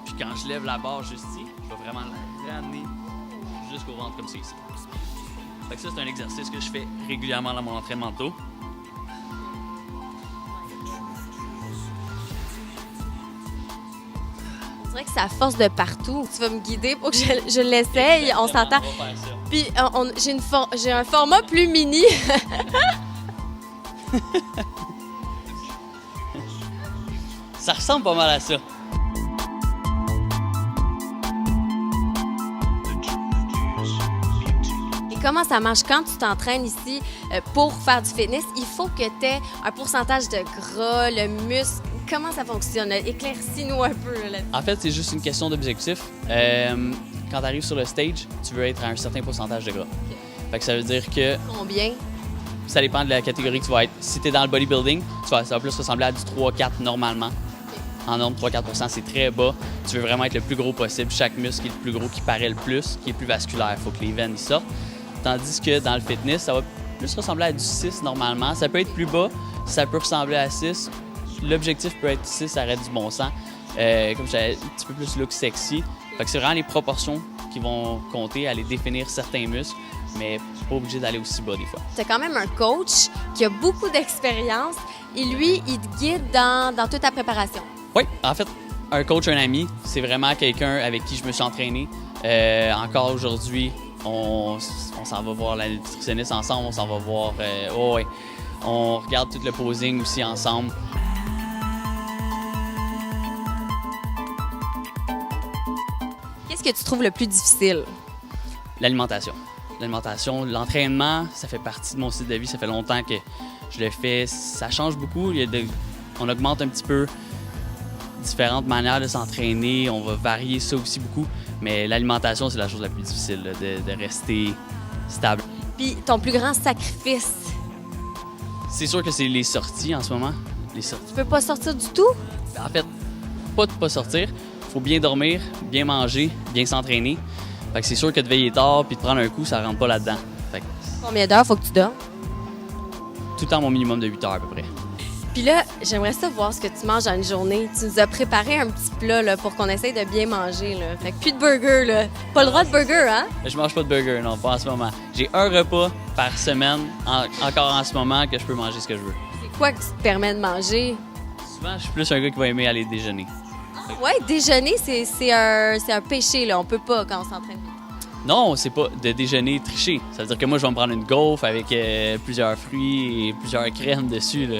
Puis quand je lève la barre juste ici, je vais vraiment la ramener jusqu'au ventre comme ça ici. Fait que ça, c'est un exercice que je fais régulièrement dans mon entraînement de dos. C'est vrai que ça force de partout. Tu vas me guider pour que je l'essaye, on s'entend. Puis j'ai un format plus mini. Ça ressemble pas mal à ça. Et comment ça marche quand tu t'entraînes ici pour faire du fitness? Il faut que tu aies un pourcentage de gras, le muscle. Comment ça fonctionne? Éclaircis-nous un peu. Là. En fait, c'est juste une question d'objectif. Quand tu arrives sur le stage, tu veux être à un certain pourcentage de gras. Okay. Fait que ça veut dire que... Combien? Ça dépend de la catégorie que tu vas être. Si tu es dans le bodybuilding, ça va plus ressembler à du 3-4 normalement. Okay. En norme, 3-4 %, c'est très bas. Tu veux vraiment être le plus gros possible. Chaque muscle est le plus gros, qui paraît le plus, qui est plus vasculaire. Il faut que les veines y sortent. Tandis que dans le fitness, ça va plus ressembler à du 6 normalement. Ça peut être plus bas, ça peut ressembler à 6. L'objectif peut être 6, ça aurait du bon sens. Comme je disais, un petit peu plus look sexy. Fait que c'est vraiment les proportions qui vont compter, aller définir certains muscles, mais pas obligé d'aller aussi bas des fois. Tu as quand même un coach qui a beaucoup d'expérience et lui, il te guide dans toute ta préparation. Oui, en fait, un coach, un ami, c'est vraiment quelqu'un avec qui je me suis entraîné. Encore aujourd'hui, on s'en va voir la nutritionniste ensemble, on s'en va voir... On regarde tout le posing aussi ensemble. Qu'est-ce que tu trouves le plus difficile? L'alimentation. L'alimentation, l'entraînement, ça fait partie de mon style de vie. Ça fait longtemps que je le fais. Ça change beaucoup. On augmente un petit peu différentes manières de s'entraîner. On va varier ça aussi beaucoup. Mais l'alimentation, c'est la chose la plus difficile, là, de rester stable. Puis ton plus grand sacrifice? C'est sûr que c'est les sorties en ce moment. Les sorties. Tu peux pas sortir du tout? En fait, pas de pas sortir. Faut bien dormir, bien manger, bien s'entraîner. Fait que c'est sûr que de veiller tard puis de prendre un coup, ça rentre pas là-dedans. Fait que... Combien d'heures faut que tu dormes? Tout le temps mon minimum de 8 heures à peu près. Puis là, j'aimerais ça voir ce que tu manges dans une journée. Tu nous as préparé un petit plat là, pour qu'on essaye de bien manger. Là. Fait que plus de burger, là. Pas le droit de burger, hein? Je mange pas de burger, non, pas en ce moment. J'ai un repas par semaine, encore en ce moment, que je peux manger ce que je veux. C'est quoi que tu te permets de manger? Souvent, je suis plus un gars qui va aimer aller déjeuner. Ouais, déjeuner, c'est un péché, là. On peut pas quand on s'entraîne. Non, c'est pas de déjeuner tricher. Ça veut dire que moi, je vais me prendre une gaufre avec plusieurs fruits et plusieurs crèmes dessus, là.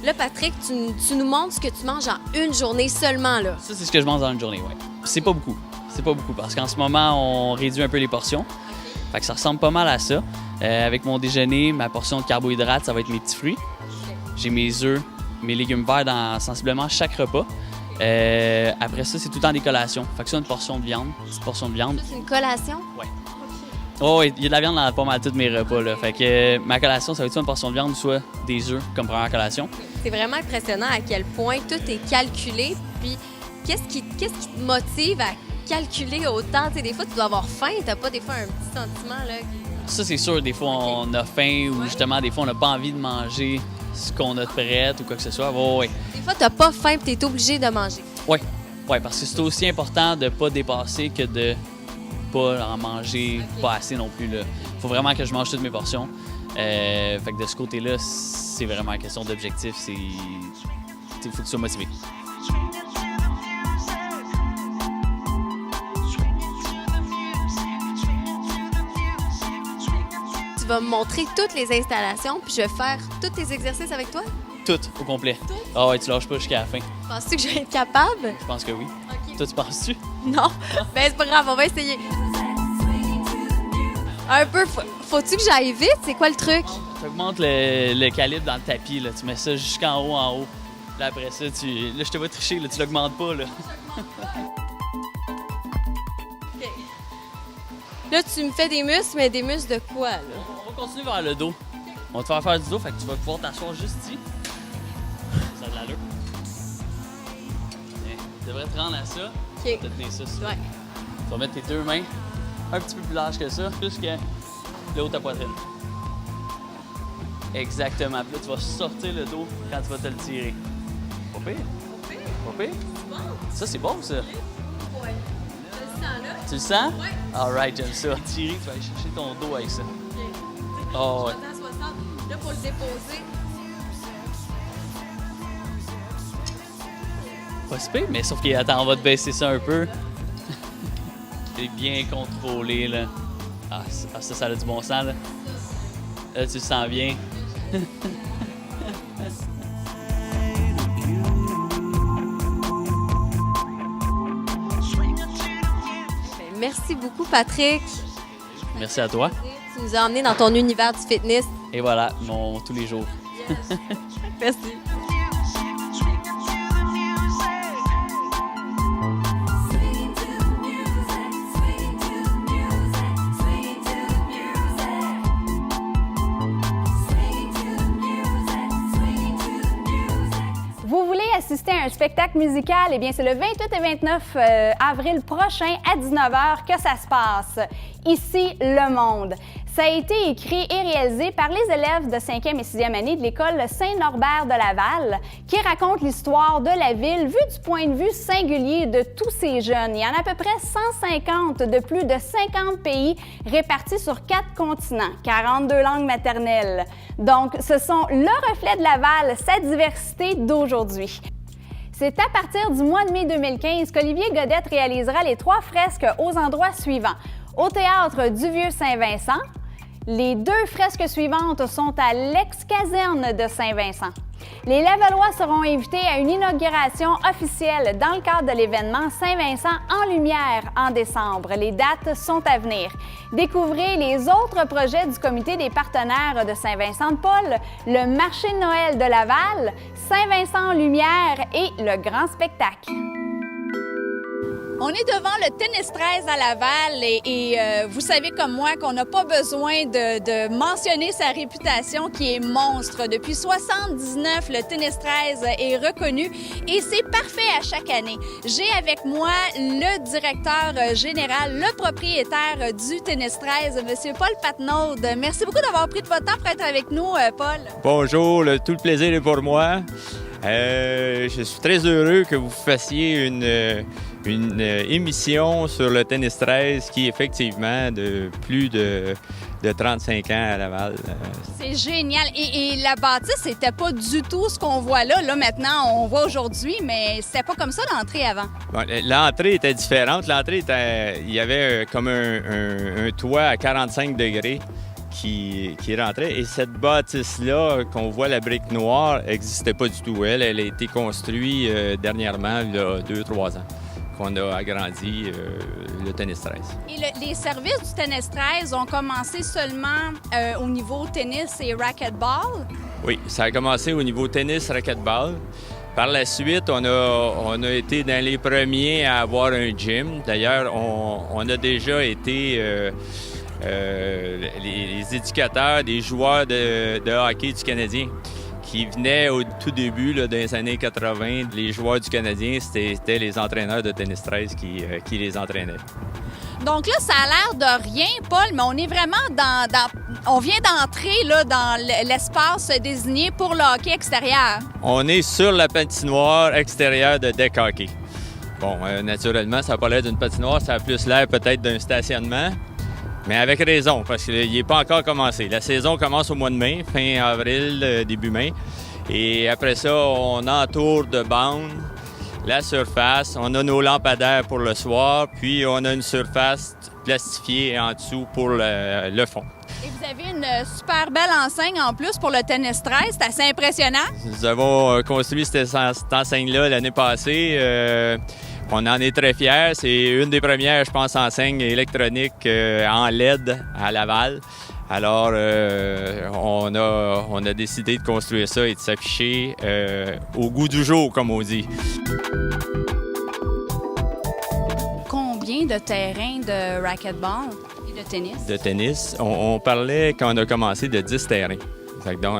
Là, Patrick, tu nous montres ce que tu manges en une journée seulement, là. Ça, c'est ce que je mange dans une journée, oui. C'est pas beaucoup. C'est pas beaucoup parce qu'en ce moment, on réduit un peu les portions. Okay. Fait que ça ressemble pas mal à ça. Avec mon déjeuner, ma portion de carbohydrates, ça va être mes petits fruits. Okay. J'ai mes œufs, mes légumes verts dans sensiblement chaque repas. Après ça, c'est tout le temps des collations. Fait que ça, une portion de viande, une petite portion de viande. C'est une collation? Oui. Oh, il y a de la viande dans pas mal tous mes repas, là. Fait que ma collation, ça va être soit une portion de viande, soit des œufs comme première collation. C'est vraiment impressionnant à quel point tout est calculé. Puis, qu'est-ce qui te motive à calculer autant? Tu sais, des fois, tu dois avoir faim. T'as pas des fois un petit sentiment, là? Ça, c'est sûr. Des fois, on a faim ou justement, des fois, on n'a pas envie de manger ce qu'on a de prêt ou quoi que ce soit. Oui. Des fois, t'as pas faim et t'es obligé de manger. Oui, parce que c'est aussi important de pas dépasser que de pas en manger pas assez non plus. Il faut vraiment que je mange toutes mes portions. Fait que de ce côté-là, c'est vraiment une question d'objectif. Il faut que tu sois motivé. Tu vas me montrer toutes les installations, puis je vais faire tous tes exercices avec toi. Tout, au complet. Ah ouais, tu lâches pas jusqu'à la fin. Penses-tu que je vais être capable? Je pense que oui. OK. Toi, tu penses-tu? Non. Ben, c'est pas grave, on va essayer. Un peu. Faut-tu que j'aille vite? C'est quoi le truc? Tu augmentes le calibre dans le tapis. Là. Tu mets ça jusqu'en haut, en haut. Là, après ça, là, je te vois tricher. Là, tu l'augmentes pas. Là. OK. Là, tu me fais des muscles, mais des muscles de quoi, là? On va continuer vers le dos. On va te faire du dos, fait que tu vas pouvoir t'asseoir juste ici. Ça a de l'allure. Tu devrais te rendre à ça. OK. Tu vas te tenir ça. Ouais. Tu vas mettre tes deux mains un petit peu plus larges que ça, jusqu'à le haut de ta poitrine. Exactement. Puis là, tu vas sortir le dos quand tu vas te le tirer. Pas pire? Pas pire? Bon. Ça, c'est bon, ça. Ouais. Tu le sens, là? Tu le sens? Ouais. All right, j'aime ça. Tirer, tu vas aller chercher ton dos avec ça. OK. Oh, ouais. 60. Là, pour le déposer. Pas si pire, mais sauf qu'attends, on va te baisser ça un peu. C'est bien contrôlé, là. Ah, ça a du bon sens, là. Là, tu le sens bien. Merci beaucoup, Patrick. Merci à toi. Tu nous as emmenés dans ton univers du fitness. Et voilà, tous les jours. Merci. Vous voulez assister à un spectacle musical? Eh bien, c'est le 28 et 29 avril prochain à 19h que ça se passe. Ici, Le Monde. Ça a été écrit et réalisé par les élèves de 5e et 6e année de l'école Saint-Norbert de Laval, qui raconte l'histoire de la ville vue du point de vue singulier de tous ces jeunes. Il y en a à peu près 150 de plus de 50 pays répartis sur 4 continents, 42 langues maternelles. Donc, ce sont le reflet de Laval, sa diversité d'aujourd'hui. C'est à partir du mois de mai 2015 qu'Olivier Godette réalisera les 3 fresques aux endroits suivants. Au Théâtre du Vieux-Saint-Vincent, les 2 fresques suivantes sont à l'ex-caserne de Saint-Vincent. Les Lavallois seront invités à une inauguration officielle dans le cadre de l'événement Saint-Vincent en lumière en décembre. Les dates sont à venir. Découvrez les autres projets du comité des partenaires de Saint-Vincent-de-Paul, le marché de Noël de Laval, Saint-Vincent en lumière et le grand spectacle. On est devant le Tennis 13 à Laval et vous savez comme moi qu'on n'a pas besoin de mentionner sa réputation qui est monstre. Depuis 1979, le Tennis 13 est reconnu et c'est parfait à chaque année. J'ai avec moi le directeur général, le propriétaire du Tennis 13, M. Paul Patnaud. Merci beaucoup d'avoir pris de votre temps pour être avec nous, Paul. Bonjour, tout le plaisir est pour moi. Je suis très heureux que vous fassiez une émission sur le Tennis 13 qui est effectivement de plus de 35 ans à Laval. C'est génial. Et la bâtisse, c'était pas du tout ce qu'on voit là. Là, maintenant, on voit aujourd'hui, mais c'était pas comme ça l'entrée avant. Bon, l'entrée était différente. Il y avait comme un toit à 45 degrés qui rentrait. Et cette bâtisse-là, qu'on voit la brique noire, n'existait pas du tout. Elle a été construite dernièrement, il y a 2-3 ans, qu'on a agrandi le Tennis 13. Et les services du Tennis 13 ont commencé seulement au niveau tennis et racquetball? Oui, ça a commencé au niveau tennis, racquetball. Par la suite, on a été dans les premiers à avoir un gym. D'ailleurs, on a déjà été les éducateurs des joueurs de hockey du Canadien qui venaient au tout début, là, dans les années 80. Les joueurs du Canadien, c'était les entraîneurs de Tennis 13 qui les entraînaient. Donc là, ça a l'air de rien, Paul, mais on est vraiment on vient d'entrer là, dans l'espace désigné pour le hockey extérieur. On est sur la patinoire extérieure de deck hockey. Bon, naturellement, ça n'a pas l'air d'une patinoire, ça a plus l'air peut-être d'un stationnement, mais avec raison, parce qu'il n'est pas encore commencé. La saison commence au mois de mai, fin avril, début mai, et après ça, on entoure de bandes la surface, on a nos lampadaires pour le soir, puis on a une surface plastifiée en dessous pour le fond. Et vous avez une super belle enseigne en plus pour le tennis 13, c'est assez impressionnant. Nous avons construit cette enseigne-là l'année passée. On en est très fiers. C'est une des premières, je pense, enseignes électroniques en LED à Laval. Alors, on a décidé de construire ça et de s'afficher au goût du jour, comme on dit. Combien de terrains de racquetball et de tennis? De tennis, on parlait quand on a commencé de 10 terrains. Fait que dans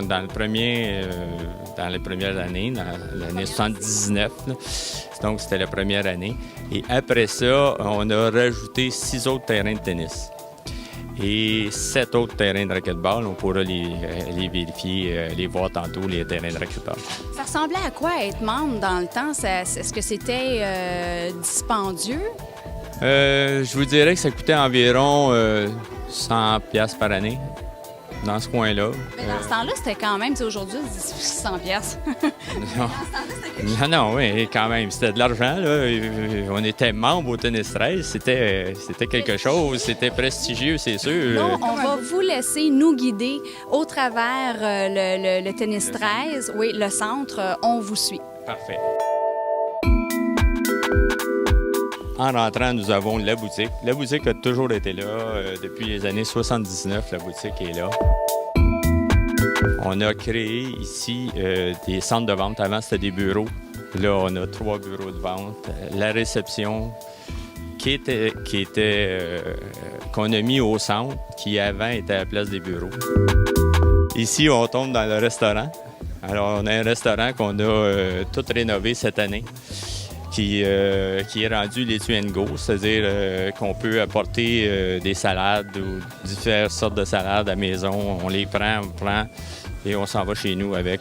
les premières années, dans l'année 79, là, donc c'était la première année. Et après ça, on a rajouté 6 autres terrains de tennis. Et 7 autres terrains de racquetball. On pourra les vérifier, les voir tantôt, les terrains de racquetball. Ça ressemblait à quoi être membre dans le temps? Est-ce que c'était dispendieux? Je vous dirais que ça coûtait environ 100$ par année, dans ce coin-là. Mais dans ce temps-là, c'était quand même, aujourd'hui, 100$. Non, oui, quand même. C'était de l'argent, là. On était membre au Tennis 13. C'était quelque chose. C'était prestigieux, c'est sûr. Non, on va vous laisser nous guider au travers le Tennis 13. Oui, le centre, on vous suit. Parfait. En rentrant, nous avons la boutique. La boutique a toujours été là. Depuis les années 79, la boutique est là. On a créé ici des centres de vente. Avant, c'était des bureaux. Là, on a 3 bureaux de vente. La réception qu'on a mis au centre, qui avant était à la place des bureaux. Ici, on tombe dans le restaurant. Alors, on a un restaurant qu'on a tout rénové cette année. Qui est rendu laitue and go, c'est-à-dire qu'on peut apporter des salades ou diverses sortes de salades à la maison. On les prend, et on s'en va chez nous avec...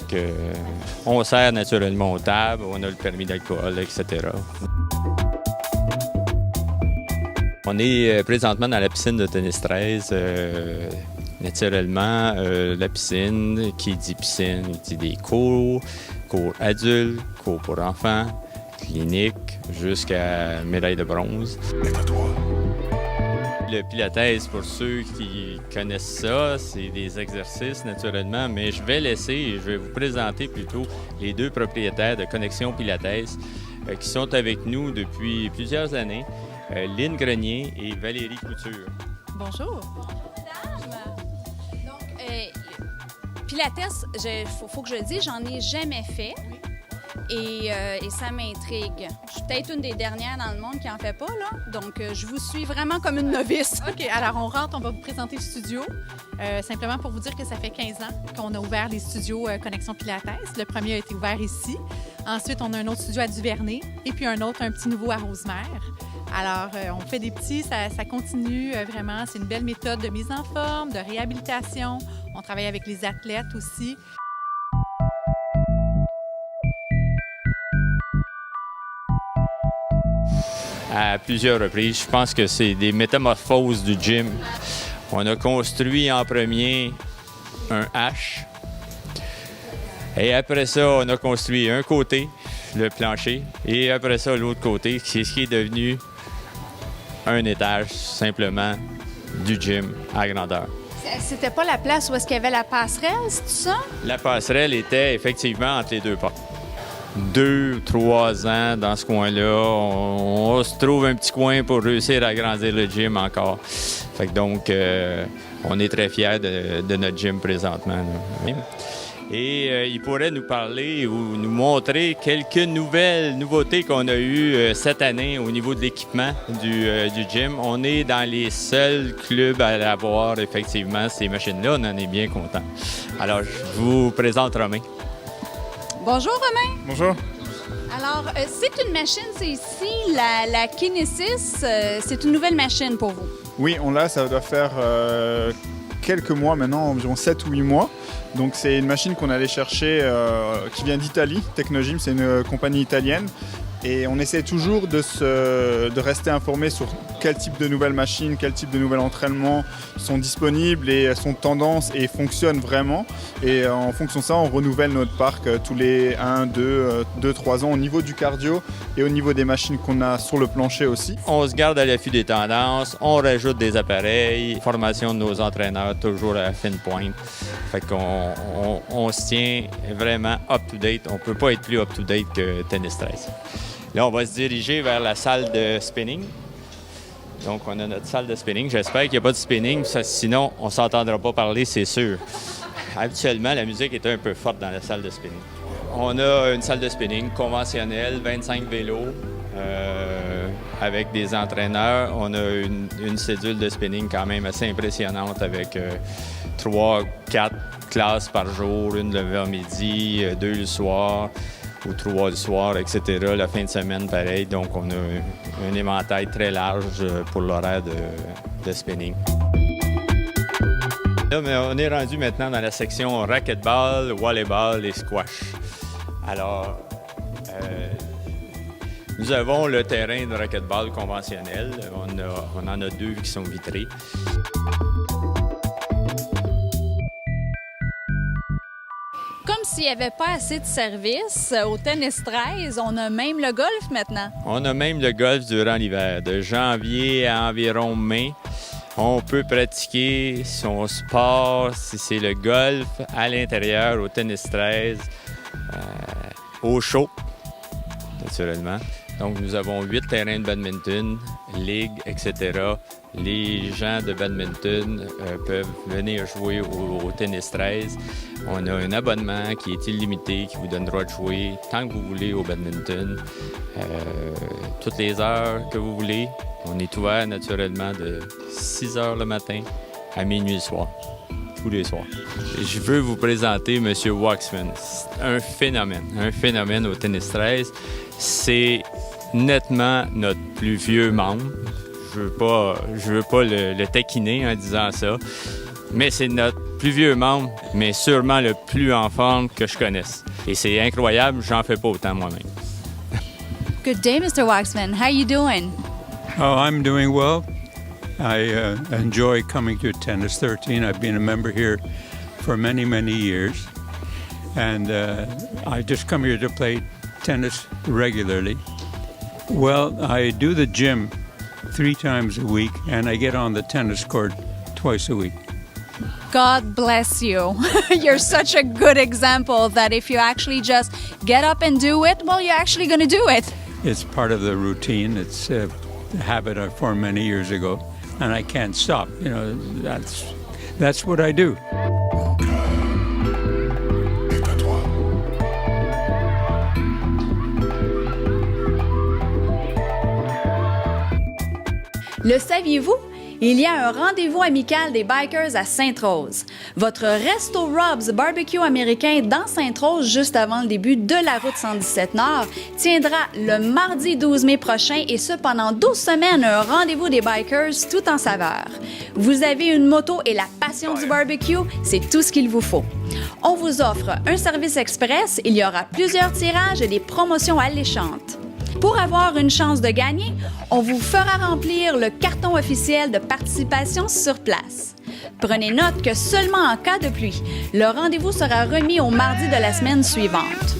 on sert naturellement aux tables, on a le permis d'alcool, etc. On est présentement dans la piscine de Tennis 13. Naturellement, la piscine, qui dit piscine, dit des cours adultes, cours pour enfants, clinique, jusqu'à médaille de bronze. Le pilates, pour ceux qui connaissent ça, c'est des exercices naturellement, mais je vais vous présenter plutôt les 2 propriétaires de Connexion Pilates qui sont avec nous depuis plusieurs années, Lynn Grenier et Valérie Couture. Bonjour. Donc, Pilates, faut que je le dise, j'en ai jamais fait. Et ça m'intrigue. Je suis peut-être une des dernières dans le monde qui en fait pas, là. Donc, je vous suis vraiment comme une novice. OK, alors on rentre, on va vous présenter le studio. Simplement pour vous dire que ça fait 15 ans qu'on a ouvert les studios Connexion Pilates. Le premier a été ouvert ici. Ensuite, on a un autre studio à Duvernay et puis un petit nouveau à Rosemère. Alors, on fait des petits, ça continue vraiment. C'est une belle méthode de mise en forme, de réhabilitation. On travaille avec les athlètes aussi. À plusieurs reprises. Je pense que c'est des métamorphoses du gym. On a construit en premier un H. Et après ça, on a construit un côté, le plancher, et après ça, l'autre côté, ce qui est devenu un étage, simplement, du gym à grandeur. C'était pas la place où est-ce qu'il y avait la passerelle, c'est ça? La passerelle était effectivement entre les 2 portes. 2 ou 3 ans dans ce coin-là. On se trouve un petit coin pour réussir à agrandir le gym encore. Fait que donc, on est très fiers de notre gym présentement. Là. Et il pourrait nous parler ou nous montrer quelques nouveautés qu'on a eues cette année au niveau de l'équipement du gym. On est dans les seuls clubs à avoir effectivement ces machines-là. On en est bien contents. Alors, je vous présente Romain. Bonjour, Romain. Bonjour. Alors, c'est une machine, c'est ici, la Kinesis. C'est une nouvelle machine pour vous. Oui, on l'a, ça doit faire quelques mois maintenant, environ 7 ou 8 mois. Donc c'est une machine qu'on allait chercher qui vient d'Italie. Technogym, c'est une compagnie italienne. Et on essaie toujours de rester informé sur quel type de nouvelles machines, quel type de nouveaux entraînements sont disponibles et sont tendances et fonctionnent vraiment. Et en fonction de ça, on renouvelle notre parc tous les 1, 2, 3 ans au niveau du cardio et au niveau des machines qu'on a sur le plancher aussi. On se garde à l'affût des tendances, on rajoute des appareils, formation de nos entraîneurs toujours à la fine pointe. Fait qu'on se tient vraiment up-to-date. On ne peut pas être plus up-to-date que Tennis 13. Là, on va se diriger vers la salle de spinning. Donc, on a notre salle de spinning. J'espère qu'il n'y a pas de spinning, sinon, on ne s'entendra pas parler, c'est sûr. Habituellement, la musique est un peu forte dans la salle de spinning. On a une salle de spinning conventionnelle, 25 vélos, avec des entraîneurs. On a une cédule de spinning quand même assez impressionnante avec 3-4 classes par jour, une le midi, 2 le soir ou 3 le soir, etc. La fin de semaine, pareil. Donc, on a un éventail très large pour l'horaire de spinning. Là, mais on est rendu maintenant dans la section racquetball, volleyball et squash. Alors, nous avons le terrain de racquetball conventionnel. On en a 2 qui sont vitrés. Comme s'il n'y avait pas assez de services au Tennis 13, on a même le golf maintenant. On a même le golf durant l'hiver. De janvier à environ mai, on peut pratiquer son sport, si c'est le golf, à l'intérieur, au Tennis 13, au chaud, naturellement. Donc, nous avons 8 terrains de badminton, ligue, etc. Les gens de badminton peuvent venir jouer au Tennis 13. On a un abonnement qui est illimité, qui vous donne le droit de jouer tant que vous voulez au badminton, toutes les heures que vous voulez. On est ouvert naturellement de 6 heures le matin à minuit le soir, tous les soirs. Je veux vous présenter M. Waxman. C'est un phénomène au Tennis 13. C'est nettement notre plus vieux membre. Je veux pas le taquiner en disant ça, mais c'est notre plus vieux membre, mais sûrement le plus en forme que je connaisse. Et c'est incroyable, j'en fais pas autant moi-même. Good day, Mr. Waxman. How are you doing? Oh, I'm doing well. I enjoy coming to Tennis 13. I've been a member here for many, many years. And I just come here to play tennis regularly. Well, I do the gym 3 times a week, and I get on the tennis court twice a week. God bless you. You're such a good example that if you actually just get up and do it, well, you're actually going to do it. It's part of the routine. It's a habit I formed many years ago, and I can't stop. You know, that's what I do. Le saviez-vous? Il y a un rendez-vous amical des bikers à Sainte-Rose. Votre Resto Rob's barbecue américain dans Sainte-Rose, juste avant le début de la route 117 Nord, tiendra le mardi 12 mai prochain et ce pendant 12 semaines, un rendez-vous des bikers tout en saveur. Vous avez une moto et la passion du barbecue, c'est tout ce qu'il vous faut. On vous offre un service express, il y aura plusieurs tirages et des promotions alléchantes. Pour avoir une chance de gagner, on vous fera remplir le carton officiel de participation sur place. Prenez note que seulement en cas de pluie, le rendez-vous sera remis au mardi de la semaine suivante.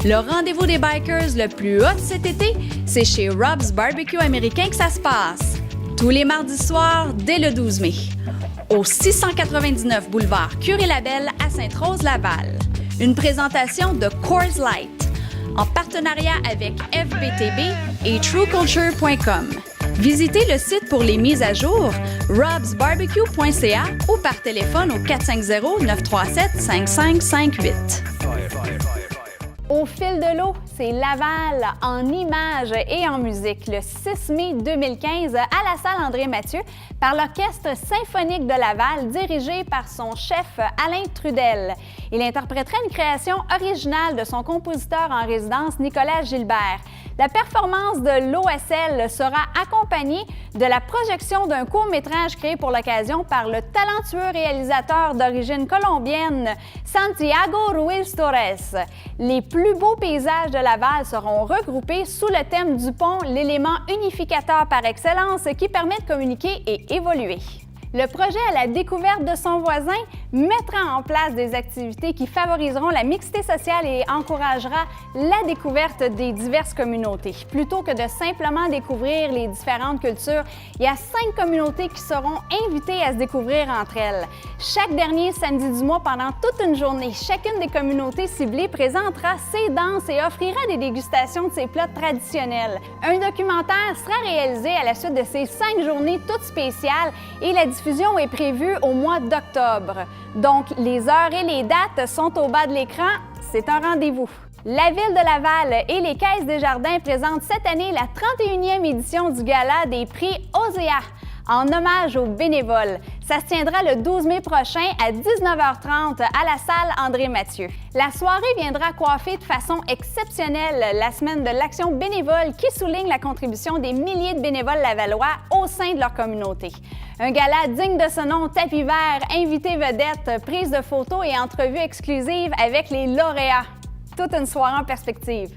Le rendez-vous des bikers le plus hot cet été, c'est chez Rob's Barbecue américain que ça se passe. Tous les mardis soirs, dès le 12 mai. Au 699 boulevard Curie-Labelle à Sainte-Rose-Laval. Une présentation de Coors Light, en partenariat avec FBTB et TrueCulture.com. Visitez le site pour les mises à jour, robsbarbecue.ca ou par téléphone au 450-937-5558. Au fil de l'eau, c'est Laval en images et en musique le 6 mai 2015 à la salle André-Mathieu par l'Orchestre symphonique de Laval dirigé par son chef Alain Trudel. Il interprétera une création originale de son compositeur en résidence Nicolas Gilbert. La performance de l'OSL sera accompagnée de la projection d'un court-métrage créé pour l'occasion par le talentueux réalisateur d'origine colombienne Santiago Ruiz Torres. Les plus beaux paysages de Laval seront regroupés sous le thème du pont, l'élément unificateur par excellence qui permet de communiquer et évoluer. Le projet à la découverte de son voisin mettra en place des activités qui favoriseront la mixité sociale et encouragera la découverte des diverses communautés. Plutôt que de simplement découvrir les différentes cultures, il y a 5 communautés qui seront invitées à se découvrir entre elles. Chaque dernier samedi du mois, pendant toute une journée, chacune des communautés ciblées présentera ses danses et offrira des dégustations de ses plats traditionnels. Un documentaire sera réalisé à la suite de ces 5 journées toutes spéciales et la diffusion est prévue au mois d'octobre. Donc, les heures et les dates sont au bas de l'écran. C'est un rendez-vous. La Ville de Laval et les Caisses des Jardins présentent cette année la 31e édition du Gala des prix OSEA en hommage aux bénévoles. Ça se tiendra le 12 mai prochain à 19h30 à la salle André-Mathieu. La soirée viendra coiffer de façon exceptionnelle la semaine de l'Action bénévole qui souligne la contribution des milliers de bénévoles lavallois au sein de leur communauté. Un gala digne de ce nom, tapis vert, invités vedettes, prises de photos et entrevues exclusives avec les lauréats. Toute une soirée en perspective.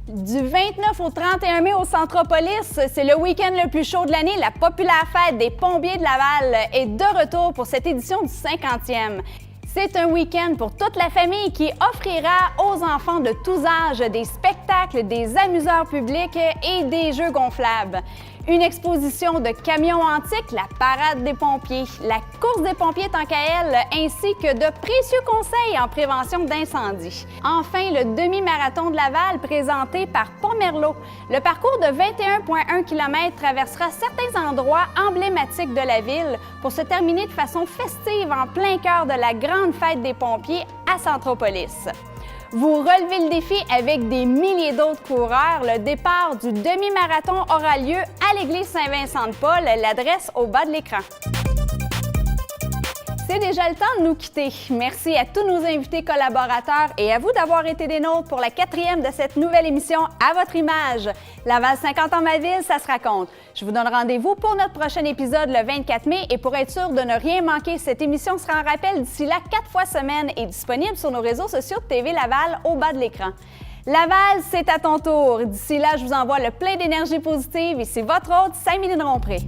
Du 29 au 31 mai au Centropolis, c'est le week-end le plus chaud de l'année. La populaire fête des Pompiers de Laval est de retour pour cette édition du 50e. C'est un week-end pour toute la famille qui offrira aux enfants de tous âges des spectacles, des amuseurs publics et des jeux gonflables. Une exposition de camions antiques, la parade des pompiers, la course des pompiers tant qu'à elle, ainsi que de précieux conseils en prévention d'incendie. Enfin, le demi-marathon de Laval présenté par Pomerleau. Le parcours de 21,1 km traversera certains endroits emblématiques de la ville pour se terminer de façon festive en plein cœur de la grande fête des pompiers à Centropolis. Vous relevez le défi avec des milliers d'autres coureurs. Le départ du demi-marathon aura lieu à l'église Saint-Vincent-de-Paul, l'adresse au bas de l'écran. C'est déjà le temps de nous quitter. Merci à tous nos invités collaborateurs et à vous d'avoir été des nôtres pour la 4e de cette nouvelle émission À votre image. Laval 50 ans ma ville, ça se raconte. Je vous donne rendez-vous pour notre prochain épisode le 24 mai et pour être sûr de ne rien manquer, cette émission sera en rappel d'ici là 4 fois semaine et disponible sur nos réseaux sociaux de TV Laval au bas de l'écran. Laval, c'est à ton tour. D'ici là, je vous envoie le plein d'énergie positive et c'est votre hôte, Saint-Méline Rompré.